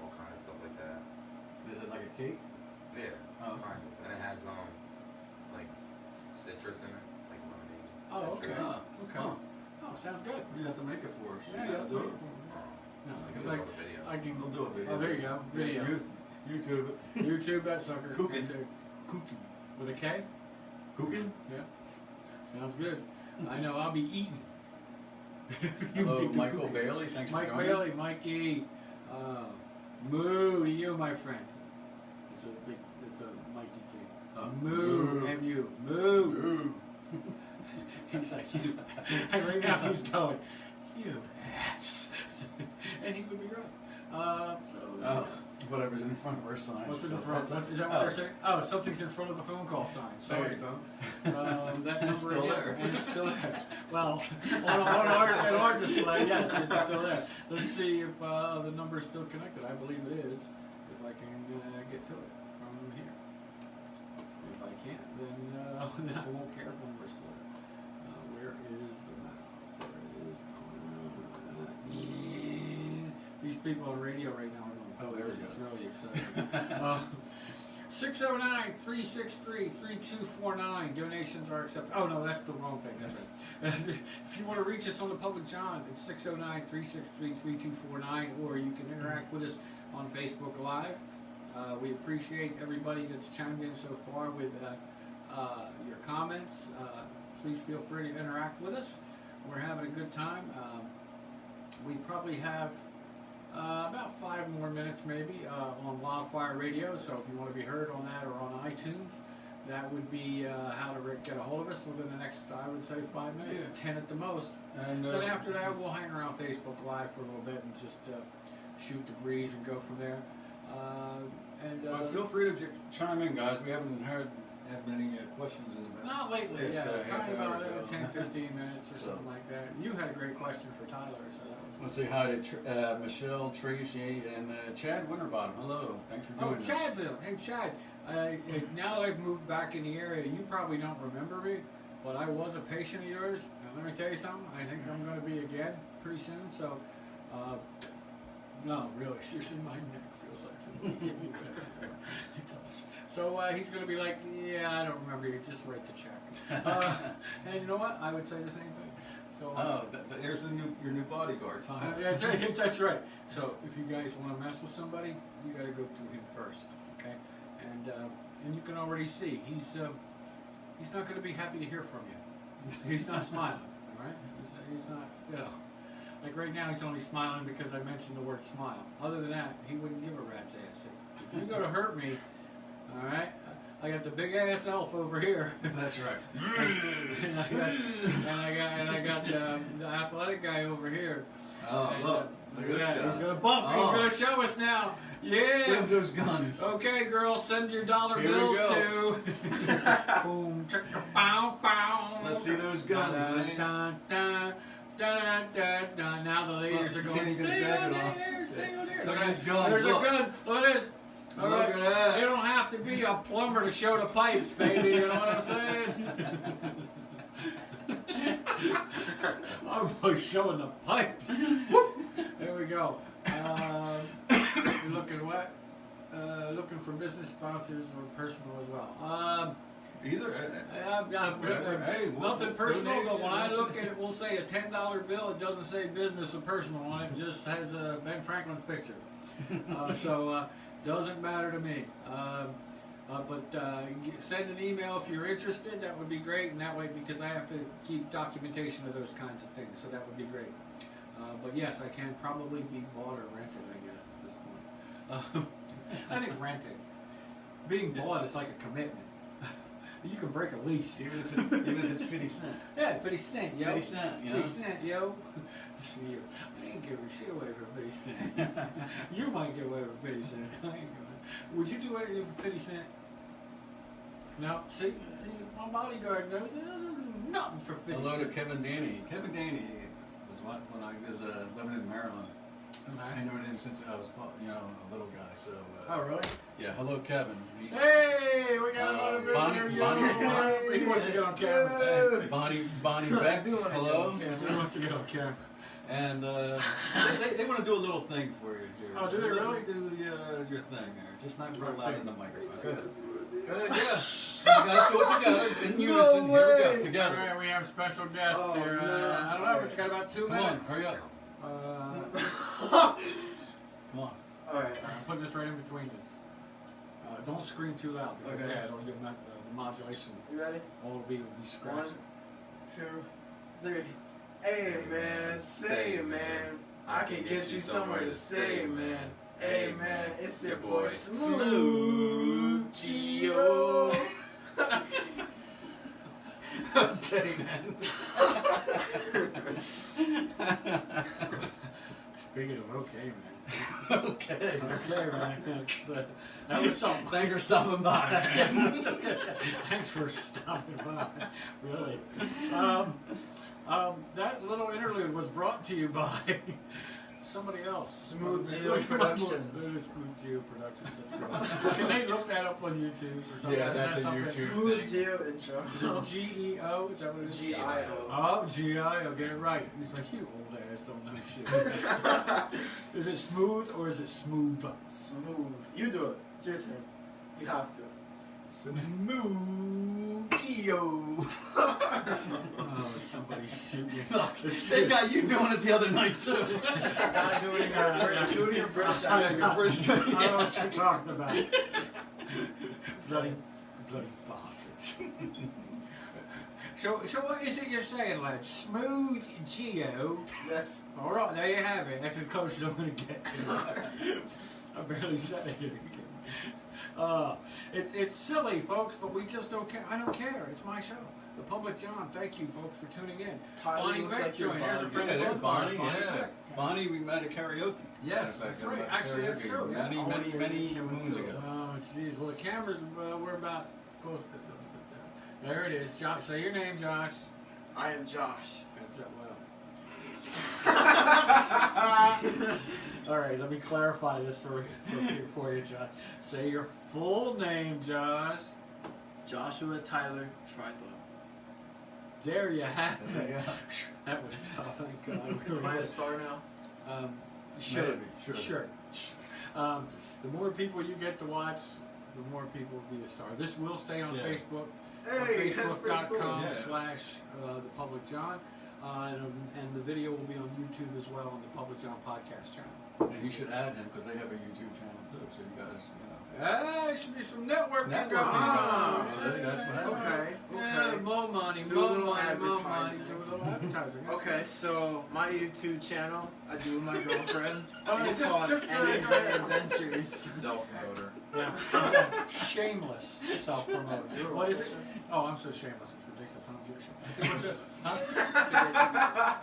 all kind of stuff like that. Is it like a cake? Yeah, Oh. kind of. And it has like citrus in it, like lemonade. Oh, okay. citrus. Okay. Huh. Oh, sounds good. You have to make it for us. Yeah, You yeah, gotta do it. No, I because can look at the videos. I can, We'll do a video. oh, there you go, video. YouTube it. YouTube that sucker. Kuchen. It's a Kuchen. With a K? Kuchen? Yeah. Sounds good. I know, I'll be eating. Hello, make the Michael cooking. Bailey. Thanks for Mike joining. Bailey, Mikey, moo to you, my friend. It's a Mikey T. Moo, M-U, moo. Moo. He's like, and right now he's going, you ass. And he would be right. Oh, whatever's in front of our sign. What's in the front? Is that what they're saying? Oh, something's in front of the phone call sign. Sorry, phone. That number It's still again, there. and it's still there. Well, on our display, yes, it's still there. Let's see if the number's still connected. I believe it is. If I can get to it from here. If I can't, then I won't care if the number's still there. Where is the mouse? There it is. Yeah. These people on radio right now are going, Oh, there we this is go. really exciting. 609-363-3249. Donations are accepted. Oh, no, that's the wrong thing. That's right. If you want to reach us on the public John, it's 609-363-3249, or you can interact with us on Facebook Live. We appreciate everybody that's chimed in so far with your comments. Please feel free to interact with us. We're having a good time. We probably have about 5 more minutes maybe on Wildfire Radio, so if you want to be heard on that or on iTunes, that would be how to get a hold of us within the next, I would say, 5 minutes, Yeah. 10 at the most. And Then after that, we'll hang around Facebook Live for a little bit and just shoot the breeze and go from there. feel free to chime in, guys. We haven't had many questions in the Not lately, It's, yeah. half Probably hour about or so. 10, 15 minutes or So. something like that. You had a great question for Tyler, so that was Let's say hi to Michelle, Tracy, and Chad Winterbottom. Hello, thanks for Oh, joining us. Chad's in. Hey, Chad. Now that I've moved back in the area, you probably don't remember me, but I was a patient of yours. And let me tell you something. I think I'm going to be again pretty soon. So, no, really, seriously, my neck feels like something. It does. So he's going to be like, yeah, I don't remember you. Just write the check. And you know what? I would say the same thing. So. There's your new bodyguard. That's right. So if you guys want to mess with somebody, you got to go through him first, okay? And you can already see he's not going to be happy to hear from you. He's not smiling, all right? He's not, like right now he's only smiling because I mentioned the word smile. Other than that, he wouldn't give a rat's ass. If you go to hurt me, all right? I got the big ass elf over here. That's right. and I got the athletic guy over here. Oh, And, look. look Look at at that. this He's guy. gonna buff. Oh. He's gonna show us now. Yeah. Send those guns. Okay, girls, send your dollar Here we bills go. to. Boom, chicka, bow, bow. Let's see those guns, Dun, man. dun, dun, dun, dun, dun. Now the ladies are You going. can't even Stay jacket on off. there. Stay on there. Look at his guns, There's look. a gun. Look at this. All Look right. at that. You don't have to be a plumber to show the pipes, baby. You know what I'm saying? I'm showing the pipes. Whoop. There we go. You're looking what? Looking for business sponsors or personal as well. Either. Whatever. Hey, Nothing personal, but when I donation. look at it, we'll say a $10 bill. It doesn't say business or personal on it. It just has Ben Franklin's picture. So doesn't matter to me. Send an email if you're interested. That would be great, and that way, because I have to keep documentation of those kinds of things, so that would be great. But yes, I can probably be bought or rented, I guess, at this point. I think rented. Being bought is like a commitment. You can break a lease. Even if it's 50 cents. Yeah, 50 cent, yo. 50 cent, you know? 50 cent, yo. Listen to you. I ain't giving shit away for 50 cent. You might give away for 50 cent. I ain't gonna. Would you do anything for 50 cent? No. See, my bodyguard knows nothing for 50 Hello to cent. Kevin Danny. Kevin Danny was when I was living in Maryland. I known him since I was, a little guy. So. Oh, really? Yeah. Hello, Kevin. He's, Hey, we got another visitor. He wants to get on camera. Bonnie Beck. Hello. He wants to get on camera. And they want to do a little thing for you here. Oh, do they really? Do your thing here. Just not real loud in the microphone. Go ahead. Good. Yeah. You guys do it together in unison. Here we go. Together. All right, we have special guests here. No. I don't know, but you got about 2 Come on, minutes. hurry up. Come on. Alright. I'm putting this right in between us. Don't scream too loud because Okay. I don't give the modulation. You ready? All will be scratching. 1, 2, 3. Hey man, say it man. I can get you somewhere to stay, man. Hey man, it's your boy Smooth Gio. Okay, man. Speaking of okay, man. Okay. Okay, man. That was something. Thanks for stopping by, man. Thanks for stopping by. Really. That little interlude was brought to you by somebody else. Smooth Geo Productions. Smooth Geo Productions. That's good. Can they look that up on YouTube or something? Yeah, that's a something? YouTube. Smooth Geo intro. GEO? Is that what it is? G-I-O. Oh, GIO. Get it right. He's like, you old ass don't know shit. Is it smooth or is it smooth? Smooth. You do it. It's your turn. You have to. Smooth Geo. Oh, somebody shoot me. They got you doing it the other night too. Do your British I accent. Your British- don't know what you're talking about. bloody bastards. So what is it you're saying, lad? Smooth Geo. Yes. All right, there you have it. That's as close as I'm going to get to it. I barely said it. It's silly, folks, but we just don't care. I don't care. It's my show. The Public John. Thank you, folks, for tuning in. Tyler Bonnie looks Beck like you're joined. Here's a Bonnie. friend Yeah, of there's both of ours, Bonnie. Yeah, Beck. Bonnie, we met at karaoke. Yes, Matter of that's fact, right. at Actually, that's karaoke true. Yeah. Many moons ago. Oh, jeez. Well, the cameras, we're about close to there it is. Josh, say your name, Josh. I am Josh. That's that well. All right, let me clarify this for you, Josh. Say your full name, Josh. Joshua Tyler Trithorpe. There you have There it. you go. That was tough. Thank God. Am I a star now? Sure. Maybe, sure. The more people you get to watch, the more people will be a star. This will stay on Yeah. Facebook. Hey, that's pretty cool. Facebook.com/thepublicjohn. And the video will be on YouTube as well on the Public John podcast channel. And you should add him because they have a YouTube channel too. So you guys, There should be some networking Networking going on. going on. See, that's what happens. Okay. Yeah, more money, Do a more little money, more money. advertising. Do a little advertising. That's Okay, so my YouTube channel, I do with my girlfriend. Oh, It's just- called just NJ for- Adventures. Self-promoter. Yeah. Shameless self-promote. What is it? Oh, I'm so shameless. It's ridiculous. I don't give a shit. What's it? Huh?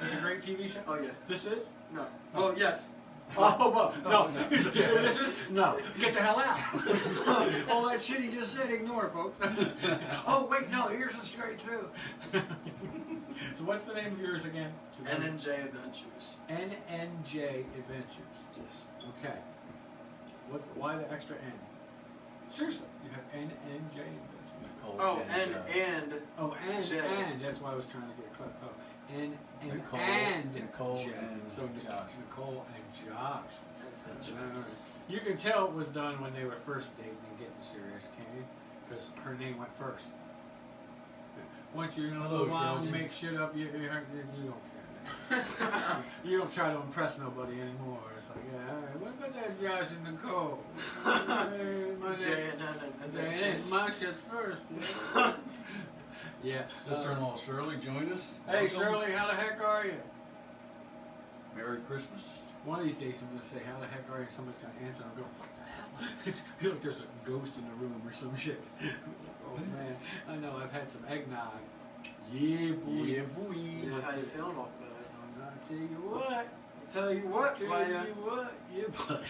It's a great TV show. Oh yeah. This is? No. Oh yes. Oh, well, no. This is? No. Get the hell out. All that shit he just said, ignore, folks. Oh, wait, no. Here's the straight through. So what's the name of yours again? NNJ Adventures. NNJ Adventures. Yes. Okay. Why the extra N? Seriously, you have NNJ Adventures. Nicole Oh, and, and Oh, and J. that's why I was trying to get clear. Oh, and Nicole, and Nicole J. and So Josh. Nicole and Josh. Adventures. You can tell it was done when they were first dating and getting serious, can't you? Because her name went first. Once you're in a Hello, little while and Shirley. make shit up, you don't care. You don't try to impress nobody anymore. It's like, yeah, all right, what about that Josh and Nicole? Hey, my shit's first. Yeah. Yeah. Sister-in-law Shirley joined us. Hey, Welcome. Shirley, how the heck are you? Merry Christmas. One of these days I'm going to say, how the heck are you? Somebody's going to answer and I'm going, what the hell? It's feel like there's a ghost in the room or some shit. Oh, man. I know, I've had some eggnog. Yeah, boy. Yeah, boy. How you feeling off that? I'll tell you what. Tell you what, Tell player. you what. You play.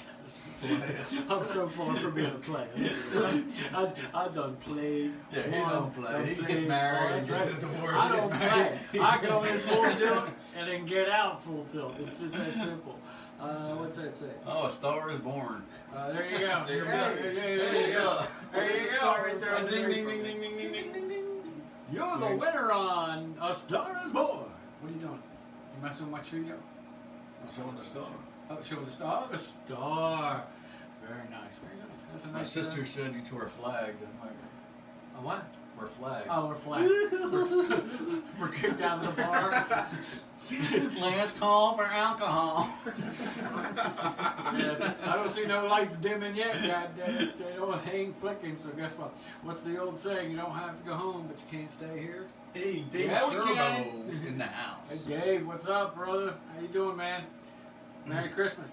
I'm so far from being a player. I done played. Yeah, he won, don't play. done He played. gets married, Oh, that's gets right. into divorce, I he gets don't married. play. I go in full tilt and then get out full tilt. It's just that simple. What's that say? Oh, a star is born. There you go. There you There go. you go. There There's you a go. star right there on the Ding, screen. ding, ding, ding, ding, ding, ding, ding, ding. You're the winner on A Star Is Born. What are you doing? You messing with my trio? I'm showing the star. Oh, showing the star. Oh, the star. Very nice. Very nice. That's a My nice. sister said you tore a flag. I'm like, A what? we're flagged. Oh, we're flat. We're kicked out of the bar. Last call for alcohol. Yeah, I don't see no lights dimming yet. God damn it. They ain't flicking. So guess what? What's the old saying? You don't have to go home, but you can't stay here. Hey, Dave Yeah, we Sherbo can. in the house. Hey Dave, what's up, brother? How you doing, man? Merry Christmas.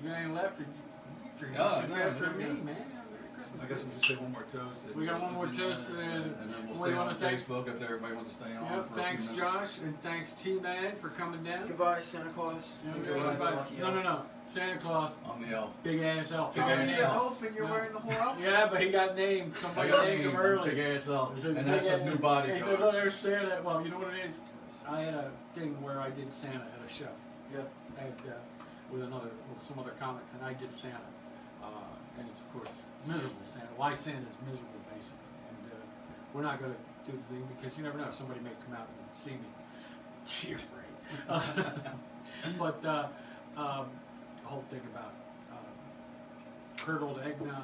You got any left? Or you drinking Oh, no, faster than no, me, no. man? Merry Christmas. I guess we'll just say one more toast. We got one more toast, and and then what we'll do stay you on wanna thank? Facebook if everybody wants to stay on. Yep, for a thanks few minutes. Josh, and thanks T-Man for coming down. Goodbye, Santa Claus. Yeah, Goodbye, the everybody- lucky no, elf. no. Santa Claus, I'm the elf. big ass elf. Big Oh, ass you're the elf. elf and you're Yeah. wearing the whole outfit? Yeah, but he got named. Somebody named him early. Big ass elf. He said, And that's big the ass- new He said, bodyguard. look, there's Santa. Well, you know what it is? I had a thing where I did Santa at a show. Yeah. With some other comics, and I did Santa. And it's, of course, miserable Santa. Why Santa's miserable, basically. And we're not going to do the thing because you never know. Somebody may come out and see me. You're great. But the whole thing about curdled eggnog,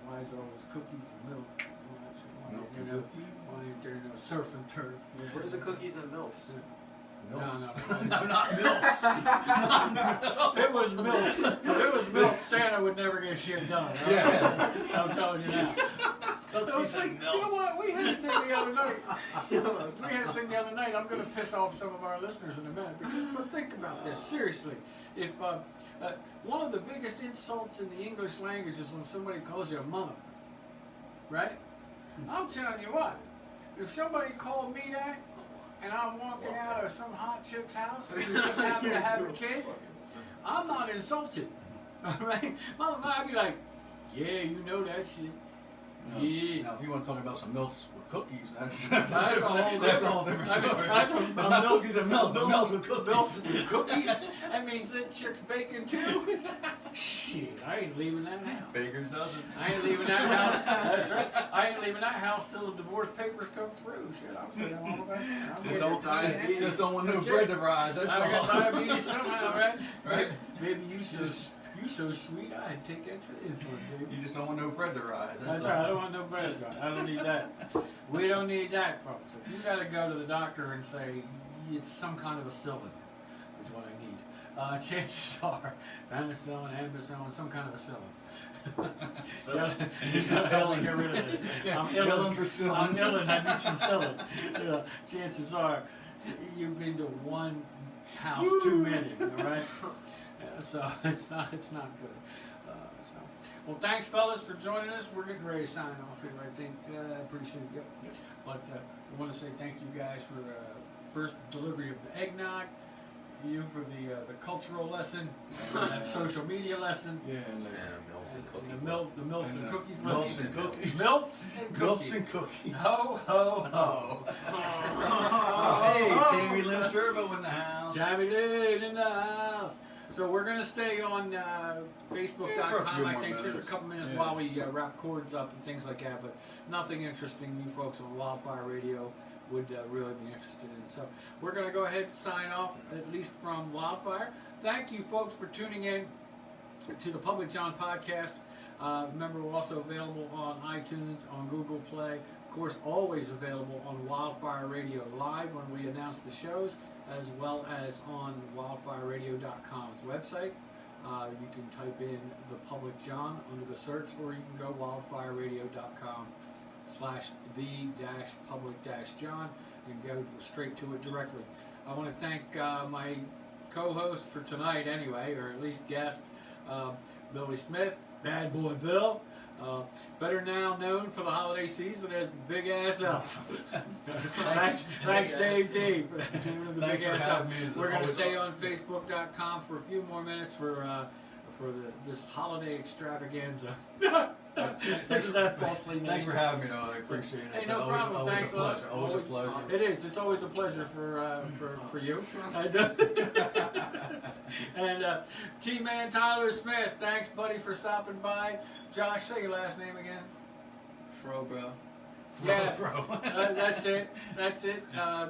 why is there always cookies and milk? And all that shit? Milk You and know, cookies. why ain't there no surf and turf? What is the cookies and milfs? No, No, not milfs. If it was milk, Santa would never get shit done. Right? Yeah. I'm telling you now. Cookies and You know milfs. what? We had a thing the other night. We had a thing the other night. I'm going to piss off some of our listeners in a minute. But think about this. Seriously. If one of the biggest insults in the English language is when somebody calls you a mother. Right? I'm telling you what. If somebody called me that, and I'm walking out of some hot chick's house and you just happen to have a kid, I'm not insulted. Alright? I'd be like, yeah, you know that shit. No. Yeah. Now, if you want to talk about some milfs with cookies, that's That's a whole different I mean, story. that's It's not cookies and milk, but milks with cookies. Milk with cookies? That means that chick's bacon too? Shit, I ain't leaving that house. Baker's dozen. I ain't leaving that house. That's right. I ain't leaving that house till the divorce papers come through. Shit, I'm staying as long as I can. I'm Just don't want no That's bread it. to rise. That's I got all. diabetes somehow, right? Right. Baby, you so sweet. I'd take extra insulin, baby. You just don't want no bread to rise. That's all. right. I don't want no bread. I don't need that. We don't need that, folks. If you got to go to the doctor and say it's some kind of a cylinder, is what I need. Chances are penicillin, ambicillin, some kind of a cylinder. So, You gotta help me get rid of this. I'm Illin for illin. Cillin. I'm illin. I need some cylinder. Chances are you've been to one house too many. All right. So it's not good. So, well, thanks, fellas, for joining us. We're getting ready to sign off here, I think, pretty soon. Yep. But I want to say thank you guys for the first delivery of the eggnog, you for the cultural lesson, and social media lesson, Yeah, and milfs and cookies. and the milfs and And, cookies milfs lesson. and cookies. Milfs and milks cookies. and cookies. Ho, ho, ho. Hey, Tammy Lynn Sherbo in the house. Jamie Lynn in the house. So we're going to stay on Facebook.com, Yeah, for a few I more think, just a minutes. couple minutes Yeah. while we wrap chords up and things like that, but nothing interesting you folks on Wildfire Radio would really be interested in. So we're going to go ahead and sign off, at least from Wildfire. Thank you folks for tuning in to the Public John podcast. Remember, we're also available on iTunes, on Google Play. Of course, always available on Wildfire Radio Live when we announce the shows, as well as on wildfireradio.com's website. You can type in The Public John under the search, or you can go wildfireradio.com/the-public-john and go straight to it directly. I want to thank my co-host for tonight anyway, or at least guest, Billy Smith, Bad Boy Bill, better now known for the holiday season as the Big Ass Elf. Thanks, Dave D. for the Thanks Big for Ass having Elf. me, as We're going to always. stay on Facebook.com for a few more minutes for this holiday extravaganza. Isn't that falsely named? Thanks for having me, though. I appreciate it. Hey, It's no always, problem. always Thanks a pleasure. Always a pleasure. It is. It's always a pleasure for you. And T-Man Tyler Smith, thanks, buddy, for stopping by. Josh, say your last name again. Fro, bro. Yeah, Bro. that's it. That's it.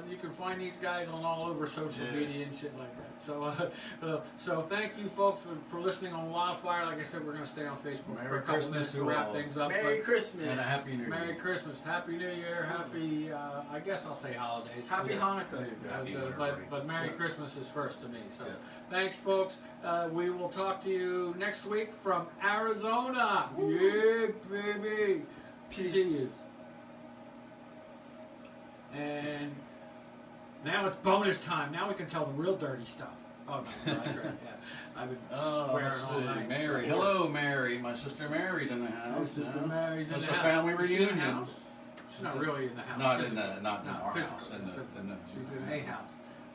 You can find these guys on all over social media and shit like that. So thank you, folks, for listening on Wildfire. Like I said, we're going to stay on Facebook for Merry a couple Christmas minutes to to wrap all. things up. Merry but Christmas. And a Happy New Year. Merry Christmas, Happy New Year, Happy. I guess I'll say holidays. Happy Yeah. Hanukkah. Happy winter But Merry Yeah. Christmas is first to me. So Yeah. thanks, folks. We will talk to you next week from Arizona. Yeah, baby. Peace. See you. And now it's bonus time. Now we can tell the real dirty stuff. Oh, no, that's right. Yeah, I've been Oh, swearing let's all see. night. Mary. Sports. Hello, Mary. My sister Mary's in the house. My sister Mary's in It's the a house. family Is she in the reunion. house? She's not It's a- really in the house. Not is in she? the, not in No, our physical. house. She's in a house.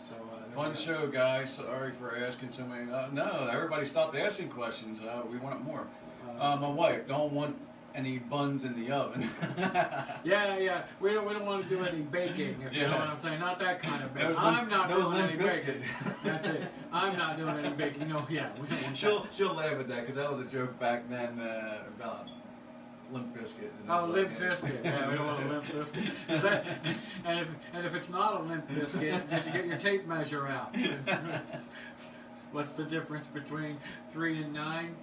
So Fun show, guys. Sorry for asking so many. No, everybody stopped asking questions. We want more. My wife don't want any buns in the oven. Yeah. We don't want to do any baking. If you know Yeah. what I'm saying. Not that kind of baking. No I'm not no doing Limp any Bizkit. baking. That's it. I'm not doing any baking. No, yeah. We don't want She'll laugh at that because that was a joke back then about Limp Bizkit. And Oh, it's Limp like, Biscuit. Yeah, we don't want a Limp Biscuit. Is that, and if it's not a Limp Biscuit, did you get your tape measure out? What's the difference between 3 and 9?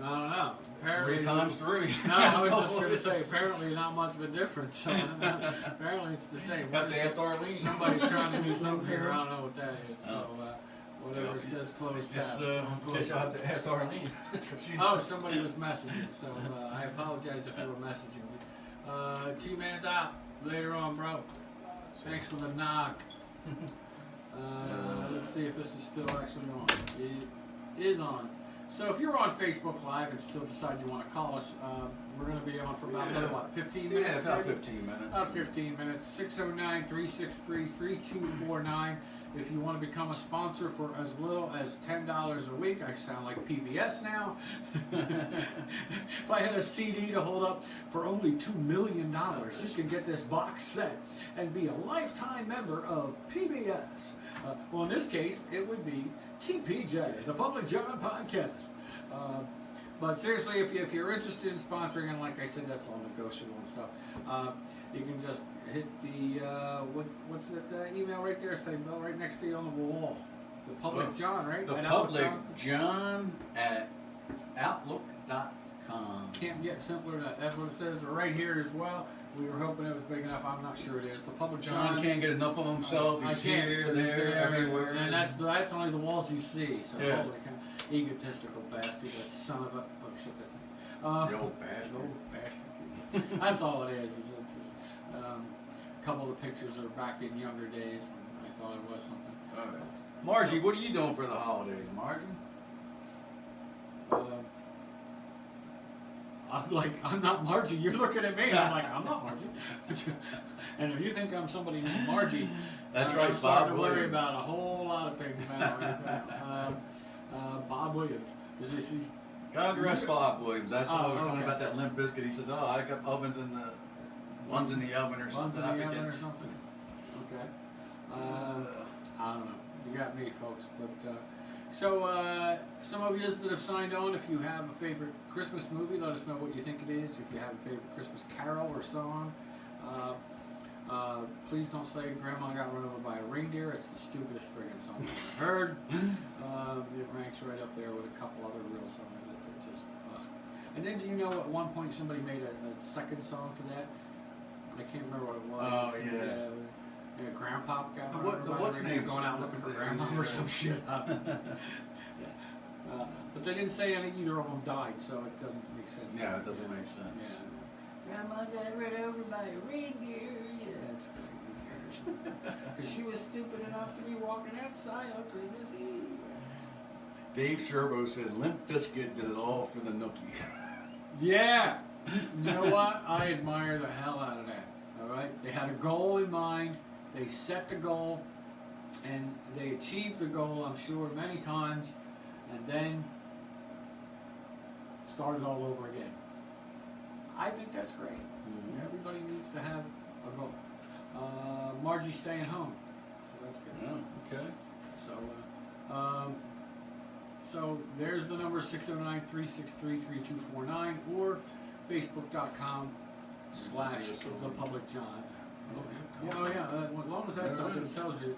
I don't know. Apparently, 3 times 3. No, I was just going to say, apparently not much of a difference. So, apparently it's the same. Got to ask Arlene. Somebody's trying to do something here. I don't know what that is. So, whatever it says, close Guess tab. you'll have to ask Arlene. She- Oh, somebody was messaging, so I apologize if you were messaging me. T-Man's out. Later on, bro. Thanks for the knock. Let's see if this is still actually on. It is on. So if you're on Facebook Live and still decide you want to call us, we're going to be on for about another, what, 15 minutes? Yeah, about maybe? 15 minutes. About 15 minutes. 609-363-3249. If you want to become a sponsor for as little as $10 a week, I sound like PBS now. If I had a CD to hold up for only $2 million, you can get this box set and be a lifetime member of PBS. Well, in this case, it would be TPJ, the Public John Podcast. But seriously, if you're interested in sponsoring, and like I said, that's all negotiable and stuff, you can just hit the, what's that email right there? Say, right next to you on the wall. The Public John, right? The At Public Outlook. John at Outlook.com. Can't get simpler than that. That's what it says right here as well. We were hoping it was big enough. I'm not sure it is. The Public John can't get enough of himself. I He's can't. here, So he's there, everywhere. And that's only the walls you see. So Yeah. holy cow. Egotistical bastard, that son of a, oh shit, that's me. The old bastard. Old bastard. That's all it is. It's just, a couple of the pictures are back in younger days when I thought it was something. All right. Margie, what are you doing for the holidays, Margie? I'm not Margie. You're looking at me. I'm like, I'm not Margie. And if you think I'm somebody named Margie, That's I'm right, starting Bob to worry Williams. about a whole lot of things now. Bob Williams. Is this? God rest Bob Williams. That's what Oh, we were talking okay. about that Limp Bizkit. He says, "Oh, I got ovens in the one's in the oven or One's something." in I the forget. oven or something. Okay. I don't know. You got me, folks. But so some of you that have signed on, if you have a favorite Christmas movie, let us know what you think it is. If you have a favorite Christmas carol or song, please don't say Grandma got run over by a reindeer. It's the stupidest friggin' song I've ever heard. It ranks right up there with a couple other real songs that are just And then do you know at one point somebody made a second song to that? I can't remember what it was. Oh, yeah. Yeah, Grandpa got what's name? going out looking for Grandma or some shit. But they didn't say either of them died, so it doesn't make sense. Yeah, it doesn't make sense. Yeah. Grandma got run over by a reindeer. Yeah, that's great. Because she was stupid enough to be walking outside on Christmas Eve. Dave Sherbo said Limp Bizkit did it all for the nookie. Yeah. You know what? I admire the hell out of that. All right? They had a goal in mind. They set the goal, and they achieved the goal, I'm sure, many times, and then started all over again. I think that's great. Mm-hmm. Everybody needs to have a goal. Margie's staying home, so that's good. Yeah, okay. So there's the number 609-363-3249 or facebook.com/thepublicjohn. Yeah, oh yeah, as long as that's up, it tells you that.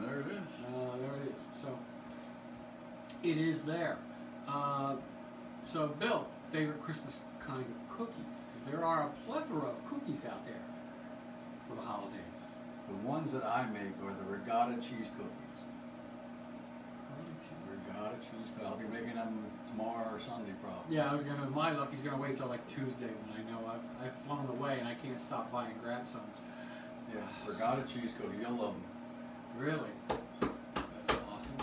There it is. There it is. So it is there. So Bill, favorite Christmas kind of cookies? Because there are a plethora of cookies out there for the holidays. The ones that I make are the regatta cheese cookies. Regatta cheese cookies. I'll be making them tomorrow or Sunday probably. Yeah, my luck, he's gonna wait till like Tuesday when I know I've flown away and I can't stop by and grab some. Yeah, regatta cheese cookies. You'll love them. Really? That's awesome.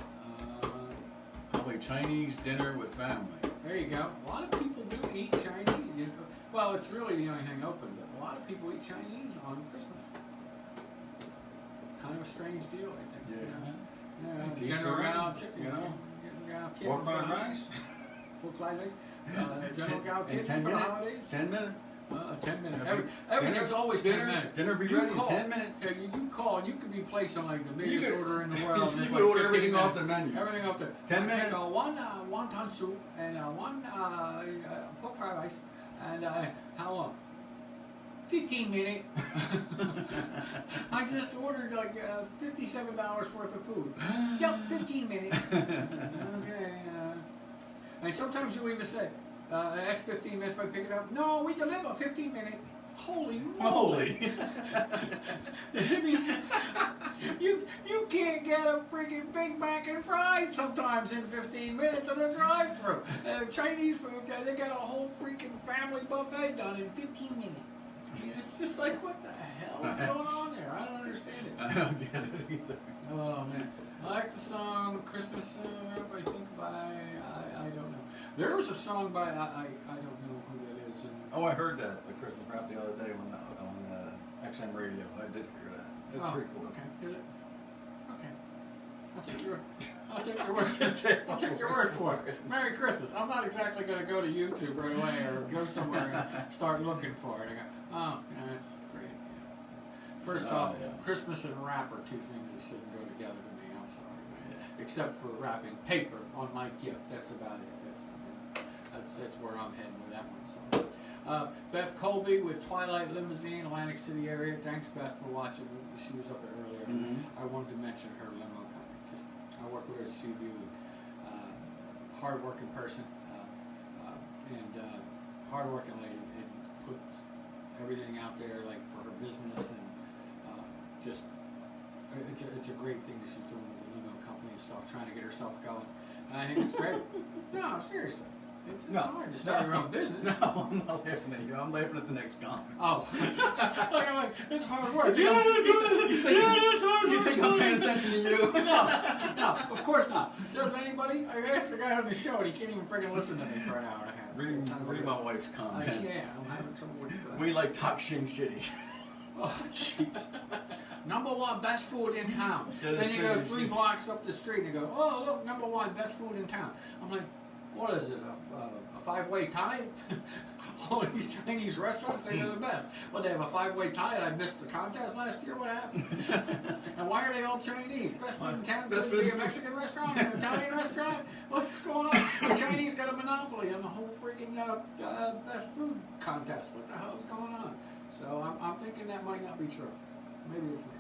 Probably Chinese dinner with family. There you go. A lot of people do eat Chinese. Well, it's really the only thing open, but a lot of people eat Chinese on Christmas. Kind of a strange deal, I think. Yeah. Yeah. General Gao chicken. You know. Pork Fried rice. Pork fried rice. General Gao In kitten 10 for the minutes. holidays. 10 minutes. 10 minutes. Dinner- Everything's always 10 dinner, minutes. Dinner be You ready call. in 10 minutes. Yeah, you call and you could be placed on like the You biggest could- order in the world. and you it's could like order 15 everything off minutes. the menu. Everything off there. 10 I minutes. take one wonton soup and one pork fried rice and how long? 15 minutes. I just ordered like $57 worth of food. Yep, 15 minutes. Okay. And sometimes you'll even say, that's 15 minutes if I pick it up. No, we deliver 15 minutes. Holy moly. I mean, you can't get a freaking Big Mac and fries sometimes in 15 minutes in a drive-thru. Chinese food, they got a whole freaking family buffet done in 15 minutes. I mean, it's just like, what the hell is going on there? I don't understand it. I don't get it either. Oh man, I like the song "Christmas." I think by I don't know. There was a song by I don't know who that is. And Oh, I heard that the Christmas rap the other day on XM radio. I did hear that. It's pretty cool. Okay, is it? Okay, I'll take your word for it. Merry Christmas. I'm not exactly going to go to YouTube right away or go somewhere and start looking for it. I go, oh, yeah, that's great. Yeah. First off, yeah. Christmas and rap are two things that shouldn't go together to me. I'm sorry, except for wrapping paper on my gift. That's about it. That's where I'm heading with that one. So. Beth Colby with Twilight Limousine, Atlantic City area. Thanks, Beth, for watching. She was up there earlier. Mm-hmm. I wanted to mention her limo company because I work with her at Seaview. Hard-working person and hard-working lady, and puts everything out there like for her business and just it's a great thing that she's doing with the limo company and stuff, trying to get herself going. And I think it's great. No, seriously. It's hard to start your own business. No, I'm not laughing at you. I'm laughing at the next comment. Oh. I'm like, it's hard work. You You think I'm paying attention to you? No, of course not. Does anybody? I asked the guy on the show and he can't even freaking listen to me for an hour and a half. Read my wife's I comment. can't. I'm having trouble with that. We like talk shitty. Oh, jeez. Number one best food in town. Instead of Then you go saying 3 she's- blocks up the street and you go, oh, look, number one best food in town. I'm like, what is this, a 5-way tie? All these Chinese restaurants, they're the best. Well, they have a 5-way tie and I missed the contest last year? What happened? And why are they all Chinese? Best food in town? Best Could it be food- a Mexican restaurant? An Italian restaurant? What's going on? The Chinese got a monopoly on the whole freaking best food contest. What the hell is going on? So I'm thinking that might not be true. Maybe it's me.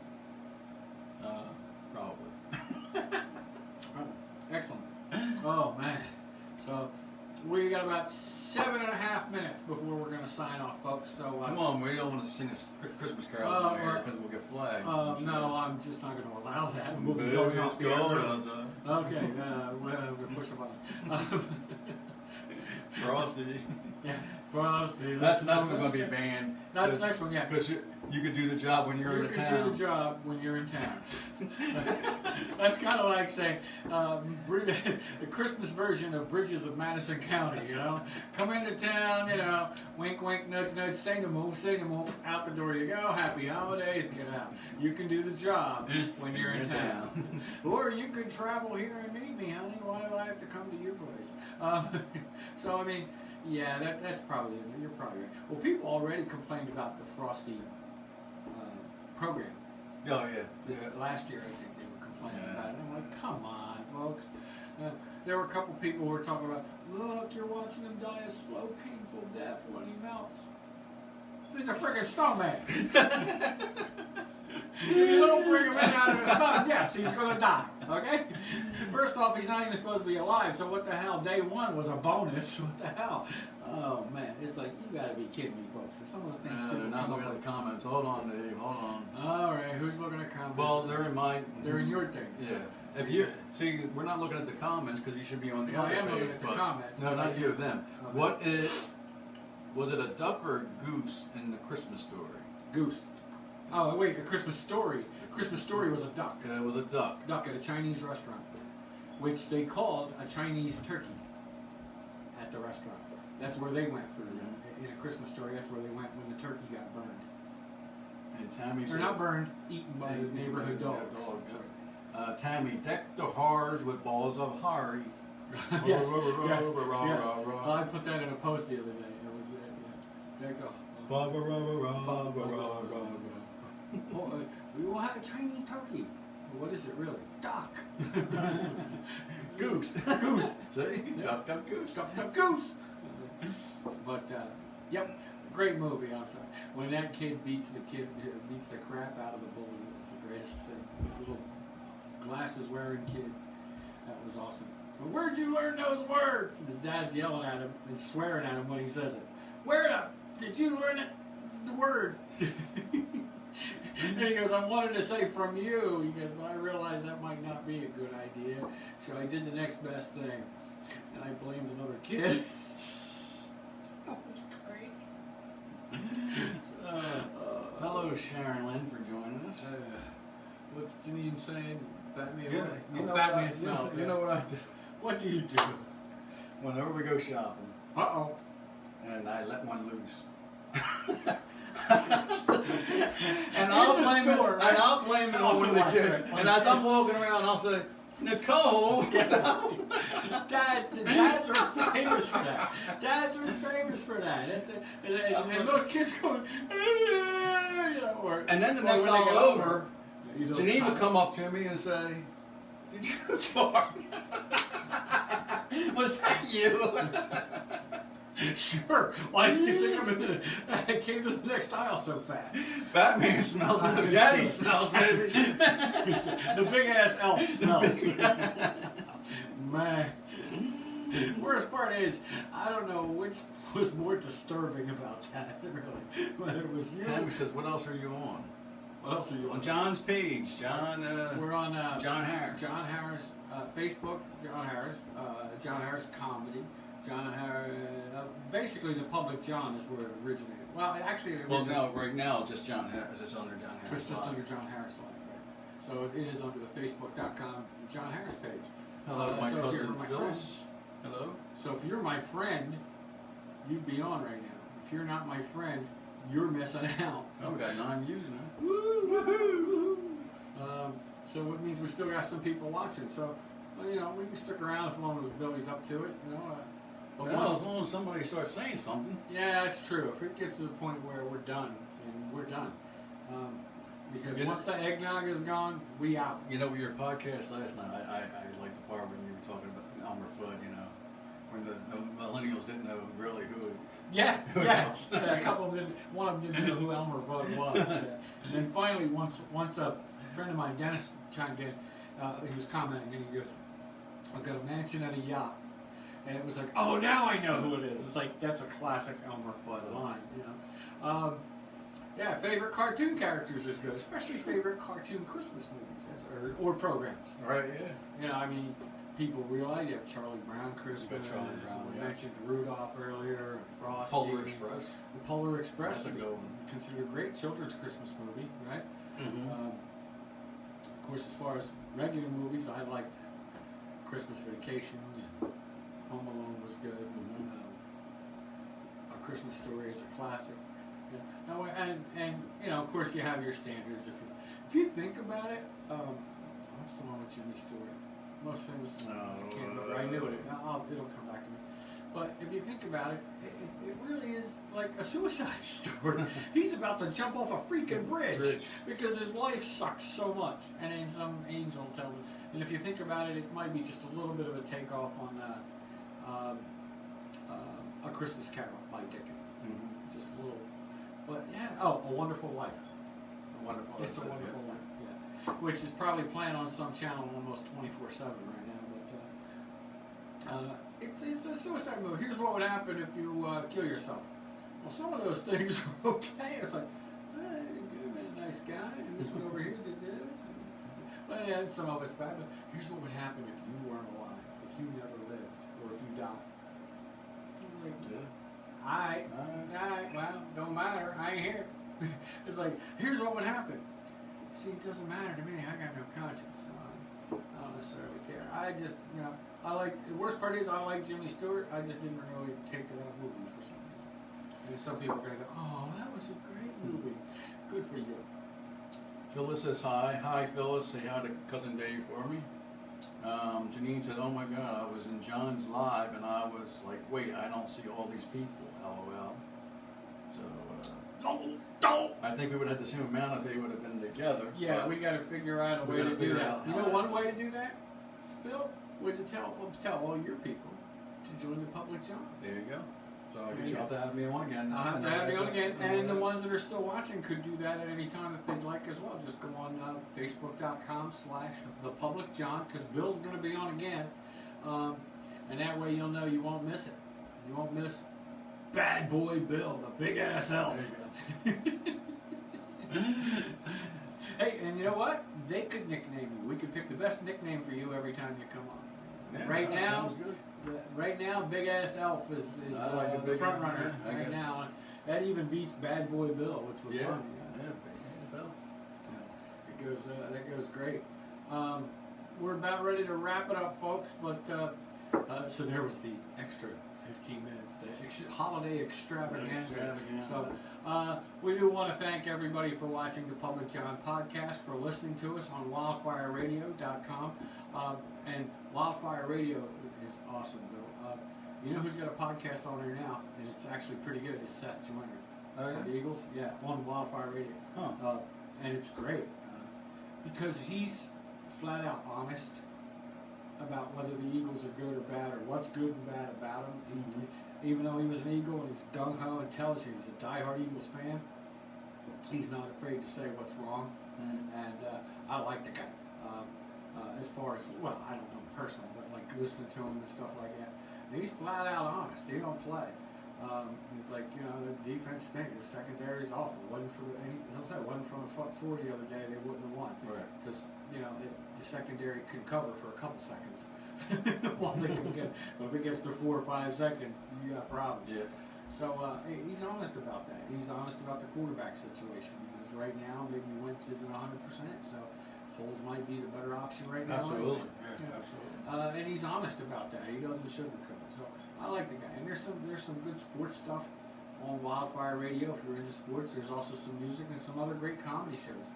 Probably. Oh, excellent. Oh man. So we got about 7.5 minutes before we're going to sign off, folks. So Come on, we don't want to sing a Christmas carols on air because we'll get flagged. no, I'm just not going to allow that. We'll be going off the air. Okay, we'll push a button. Frosty. Yeah, Frosty. That's going to be a band. That's the next one, yeah. Because you could do the job when you're in town. You can do the job when you're in town. That's kind of like saying the Christmas version of Bridges of Madison County, you know. Come into town, you know, wink, wink, nudge, nudge, say no move, out the door you go, happy holidays, get out. You can do the job when you're in town. Or you can travel here and meet me, honey. Why do I have to come to your place? So, I mean, yeah, that's probably, you're probably right. Well, people already complained about the Frosty program. Oh, yeah. Last year, I think they were complaining about it. I'm like, come on, folks. There were a couple people who were talking about, look, you're watching him die a slow, painful death when he melts. He's a friggin' snowman. If you don't bring him in out of the sun, yes, he's gonna die. Okay? First off, he's not even supposed to be alive, so what the hell? Day one was a bonus. What the hell? Oh man, it's like, you gotta be kidding me, folks. Some of the things They're not looking at the comments. Hold on, Dave. Hold on. All right, who's looking at comments? Well, they're in my. They're in your thing. Yeah. If you see, we're not looking at the comments because you should be on the Well, other I am page. looking at the comments. No, not you. Them. Okay. What is? Was it a duck or a goose in the Christmas story? Goose. Oh wait, a Christmas Story. A Christmas Story was a duck. It was a duck. Duck at a Chinese restaurant, which they called a Chinese turkey at the restaurant. That's where they went for in a Christmas Story. That's where they went when the turkey got burned. And Tammy Or says. not burned, eaten by the neighborhood dogs. Tammy, deck the hearts with balls of hari. Yes, yes, yeah. I put that in a post the other day. It was there you go. We will have a Chinese turkey. What is it really? Duck. Goose. Goose. See? Yeah. Duck, duck, goose. Duck, duck, goose. But yep, great movie. I'm sorry. When that kid beats the crap out of the bully, it was the greatest thing. The little glasses wearing kid. That was awesome. But where'd you learn those words? And his dad's yelling at him and swearing at him when he says it. Where did you learn it? The word. And he goes, I wanted to say from you. He goes, but I realized that might not be a good idea. So I did the next best thing. And I blamed another kid. That was great. Hello, Sharon Lynn, for joining us. What's Janine saying? Batman? Batman smells. You know what I do? What do you do? Whenever we go shopping, Uh-oh. and I let one loose. and I'll blame it on one of the kids. And as I'm walking around, I'll say, Nicole. Dads are famous for that. Dads are famous for that. And those kids going, you know, or and then the or next when they all get over, Janine would come up to me and say, "Did you fart? Was that you?" Sure. Why do you think I came to the next aisle so fast? Batman smells. Daddy smells, baby. The big ass elf smells. Man. Worst part is, I don't know which was more disturbing about that, really. Whether it was you. Tammy says, "What else are you on?" What else are you on? John's page. We're on John Harris. John Harris Facebook. John Harris Comedy. John Harris. Basically, the public John is where it originated. Well, no, right now it's just John Harris. It's under John Harris. It's just under John Harris Live, right? So it is under the Facebook.com John Harris page. Hello, my cousin Phyllis. Friend, hello. So if you're my friend, you'd be on right now. If you're not my friend, you're missing out. Oh, we got 9 views now. Woo! So it means we still got some people watching. So, well, you know, we can stick around as long as Billy's up to it. You know. Well, as long as somebody starts saying something. Yeah, that's true. If it gets to the point where we're done, then we're done. Because once the eggnog is gone, we out. You know, with your podcast last night, I liked the part when you were talking about Elmer Fudd, you know, when the millennials didn't know really who. Yeah. A couple of them one of them didn't know who Elmer Fudd was. Yeah. And then finally, once a friend of mine, Dennis, chimed in. He was commenting, and he goes, "I've got a mansion and a yacht." and it was like, oh, now I know who it is. It's like, that's a classic Elmer Fudd line, you know. Yeah, favorite cartoon characters is good, especially favorite cartoon Christmas movies or programs. Right, yeah. You know, I mean, people realize you have Charlie Brown Christmas. You got Charlie Brown, We yeah. mentioned Rudolph earlier, and Frosty. Polar Express. The Polar Express That's a is good one. considered a great children's Christmas movie, right? Mm-hmm. Of course, as far as regular movies, I liked Christmas Vacation. And Home Alone was good. Mhm. A Christmas Story is a classic. Yeah. Now, and you know, of course, you have your standards. If you think about it, what's the one with Jimmy Stewart? Most famous. I can't remember. I knew it. It'll come back to me. But if you think about it, it really is like a suicide story. He's about to jump off a freaking bridge because his life sucks so much, and then some angel tells him. And if you think about it, it might be just a little bit of a takeoff on A Christmas Carol by Dickens. Mm-hmm. Just a little. But yeah, A Wonderful Life. A Wonderful Life. It's a Wonderful Life, yeah. Which is probably playing on some channel almost 24/7 right now. But it's a suicide movie. Here's what would happen if you kill yourself. Well, some of those things are okay. It's like, hey, good man, nice guy, and this one over here did this. But yeah, some of it's bad. But here's what would happen if you weren't alive, if you never lived, or if you died. It's like, Yeah. Alright, well, don't matter. I ain't here. It's like, here's what would happen. See, it doesn't matter to me. I got no conscience, so I don't necessarily care. I just, you know, the worst part is I like Jimmy Stewart. I just didn't really take to that movie for some reason. And some people are going to go, oh, that was a great movie. Good for you. Phyllis says hi. Hi, Phyllis. Say hi to Cousin Dave for me. Janine said, oh my God, I was in John's live and I was like, wait, I don't see all these people. LOL. So, I think we would have the same amount if they would have been together. Yeah, we got to figure out a way to do that. You know one way to do that? Bill, would you tell all your people to join the public job? There you go. So I guess you'll have to have me on again. I'll have to have you on again. And the ones that are still watching could do that at any time if they'd like as well. Just go on Facebook.com/thepublicjohn because Bill's going to be on again. And that way you'll know you won't miss it. You won't miss Bad Boy Bill, the big ass elf. Hey, and you know what? They could nickname you. We could pick the best nickname for you every time you come on. Yeah, right that now, sounds good. Right now, Big Ass Elf is I like the front runner I right guess. now. That even beats Bad Boy Bill, which was Yeah, fun. yeah, big ass elf. That goes great. We're about ready to wrap it up, folks. But so there was the extra 15 minutes, the holiday extravaganza. So we do want to thank everybody for watching the Public John podcast, for listening to us on wildfireradio.com. And Wildfire Radio is awesome, Bill. You know who's got a podcast on there now, and it's actually pretty good. It's Seth Joyner Oh, yeah? from the Eagles. Yeah, on Wildfire Radio. Huh. And it's great because he's flat out honest about whether the Eagles are good or bad, or what's good and bad about them. Even though he was an Eagle and he's gung ho and tells you he's a diehard Eagles fan, he's not afraid to say what's wrong. And I like the guy. As far as, well, I don't know him personally, but like listening to him and stuff like that, and he's flat out honest. He don't play. He's like, you know, the defense stinks. The secondary is awful. Wasn't for wasn't from the front four the other day, they wouldn't have won. Right. Because you know the secondary could cover for a couple seconds. While they can get, but if it gets to 4 or 5 seconds, you got a problem. Yeah. So he's honest about that. He's honest about the quarterback situation because right now maybe Wentz isn't 100%. So Foles might be the better option right now. Absolutely. Anyway. Yeah, absolutely. And he's honest about that. He doesn't sugarcoat it. So I like the guy. And there's some good sports stuff on Wildfire Radio if you're into sports. There's also some music and some other great comedy shows.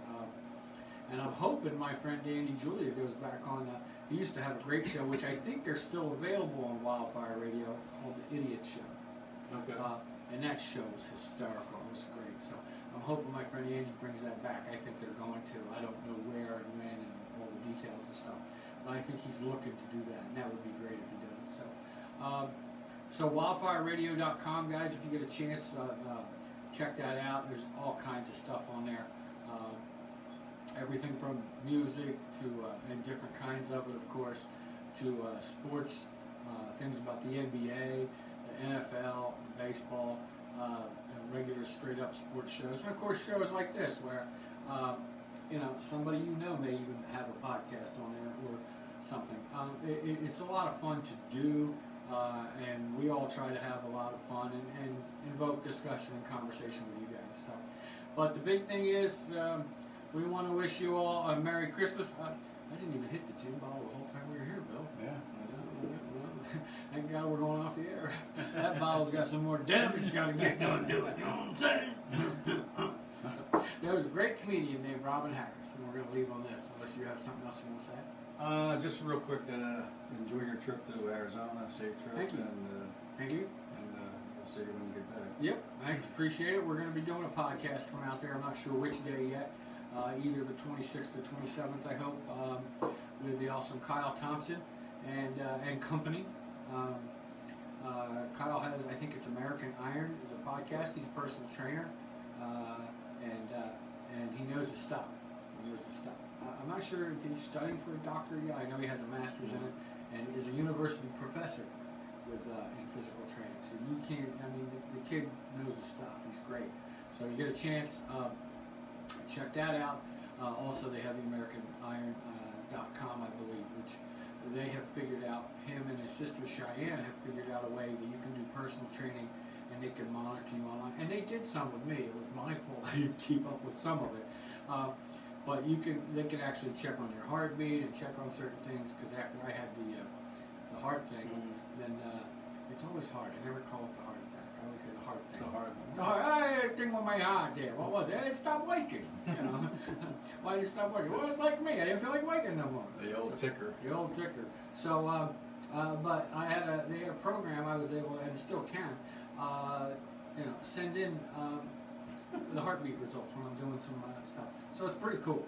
And I'm hoping my friend Danny Julia goes back on. He used to have a great show, which I think they're still available on Wildfire Radio, called The Idiot Show. Okay. And that show was hysterical. It was great. So I'm hoping my friend Andy brings that back. I think they're going to. I don't know where and when and all the details and stuff. But I think he's looking to do that, and that would be great if he does. So wildfireradio.com, guys. If you get a chance, check that out. There's all kinds of stuff on there. Everything from music to and different kinds of it, of course, to sports things about the NBA, the NFL, baseball, regular straight up sports shows, and of course shows like this where somebody may even have a podcast on there or something. It's a lot of fun to do, and we all try to have a lot of fun and invoke discussion and conversation with you guys. So, but the big thing is we want to wish you all a Merry Christmas. I didn't even hit the gin bottle the whole time we were here, Bill. Yeah. Thank God we're going off the air. That bottle's got some more damage got to get done to it. You know what I'm saying? There was a great comedian named Robin Harris, and we're going to leave on this unless you have something else you want to say. Just real quick, enjoy your trip to Arizona. Safe trip. Thank you. Thank you. And we'll see you when you get back. Yep, thanks. Appreciate it. We're going to be doing a podcast from out there. I'm not sure which day yet. Either the 26th or 27th, I hope, with the awesome Kyle Thompson and company. Kyle has, I think it's American Iron is a podcast. He's a personal trainer, and he knows his stuff. I'm not sure if he's studying for a doctorate yet. I know he has a master's in it and is a university professor with in physical training. So you can't. I mean, the kid knows his stuff. He's great. So you get a chance. Check that out. Also, they have the AmericanIron.com, I believe, which they have figured out. Him and his sister Cheyenne have figured out a way that you can do personal training and they can monitor you online. And they did some with me. It was my fault. I didn't keep up with some of it. But they can actually check on your heartbeat and check on certain things. Because after I had the heart thing, then it's always hard. I never call it the heart attack. I always say the heart thing. The heart. I think with my heart there. What was it? It stopped working. Why did it stop working? Well, it's like me. I didn't feel like working no more. The old ticker. The old ticker. So, but they had a program I was able to, and still can, send in the heartbeat results when I'm doing some stuff. So it's pretty cool.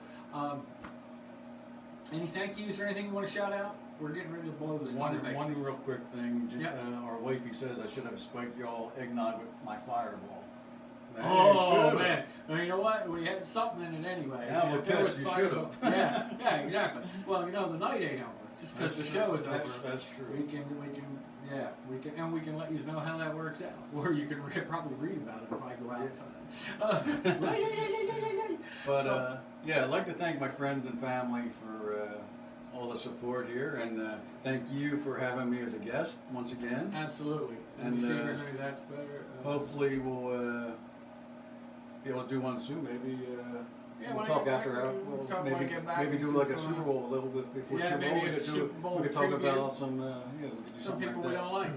Any thank yous or anything you want to shout out? We're getting ready to blow this. One real quick thing. Yep. Our wifey says I should have spiked y'all eggnog with my Fireball. Man! Well, you know what? We had something in it anyway. Yeah, well, yes, you should have. Yeah, exactly. Well, the night ain't over just because the show is over. That's true. We can let you know how that works out, or you can probably read about it if I go outside. But I'd like to thank my friends and family for all the support here, and thank you for having me as a guest once again. Absolutely. And see if there's any that's better. Hopefully we'll be able to do one soon. Maybe we'll talk after. Maybe do like a Super Bowl a little bit before Super Bowl. Maybe a Super Bowl. We could talk about some people like we don't like.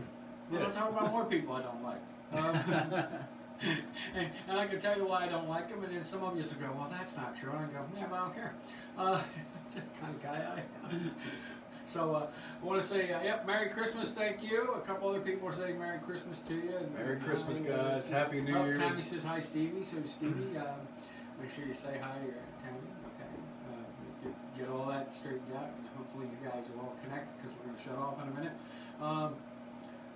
We're going to talk about more people I don't like. And I can tell you why I don't like them, and then some of you will go, well, that's not true. And I go, yeah, but I don't care. That's the kind of guy I am. So I want to say, Merry Christmas, thank you. A couple other people are saying Merry Christmas to you. Merry Christmas, guys. Happy New Year. Tammy says hi, Stevie. So Stevie, make sure you say hi to Tammy. Okay. Get all that straightened out, and hopefully you guys are all connected because we're going to shut off in a minute.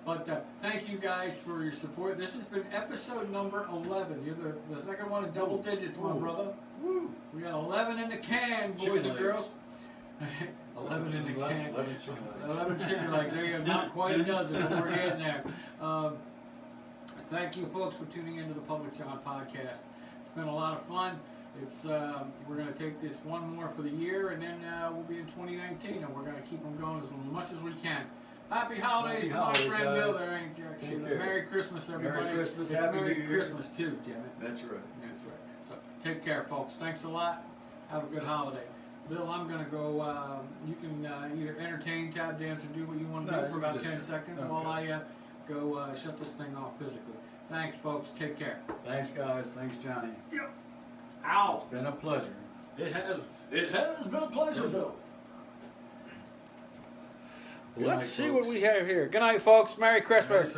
But thank you guys for your support. This has been episode number 11. You're the second one in double digits, my brother. Woo. We got 11 in the can, boys and girls. 11 in the can. 11 chicken legs. 11 chicken legs. There you go. Not quite a dozen, but we're getting there. Thank you, folks, for tuning into the Public John podcast. It's been a lot of fun. We're going to take this one more for the year, and then we'll be in 2019, and we're going to keep them going as much as we can. Happy holidays to my friend guys. Bill. There ain't Jack shit. Merry Christmas, everybody. Merry Christmas. It's Happy Merry New Year. Christmas too, damn it. That's right. That's right. So take care, folks. Thanks a lot. Have a good holiday. Bill, I'm going to go. You can either entertain, tap dance, or do what you want to do for about 10 seconds while I go shut this thing off physically. Thanks, folks. Take care. Thanks, guys. Thanks, Johnny. Yep. Ow. It's been a pleasure. It has been a pleasure, Bill. Good Let's night, see folks. what we have here. Good night, folks. Merry Christmas.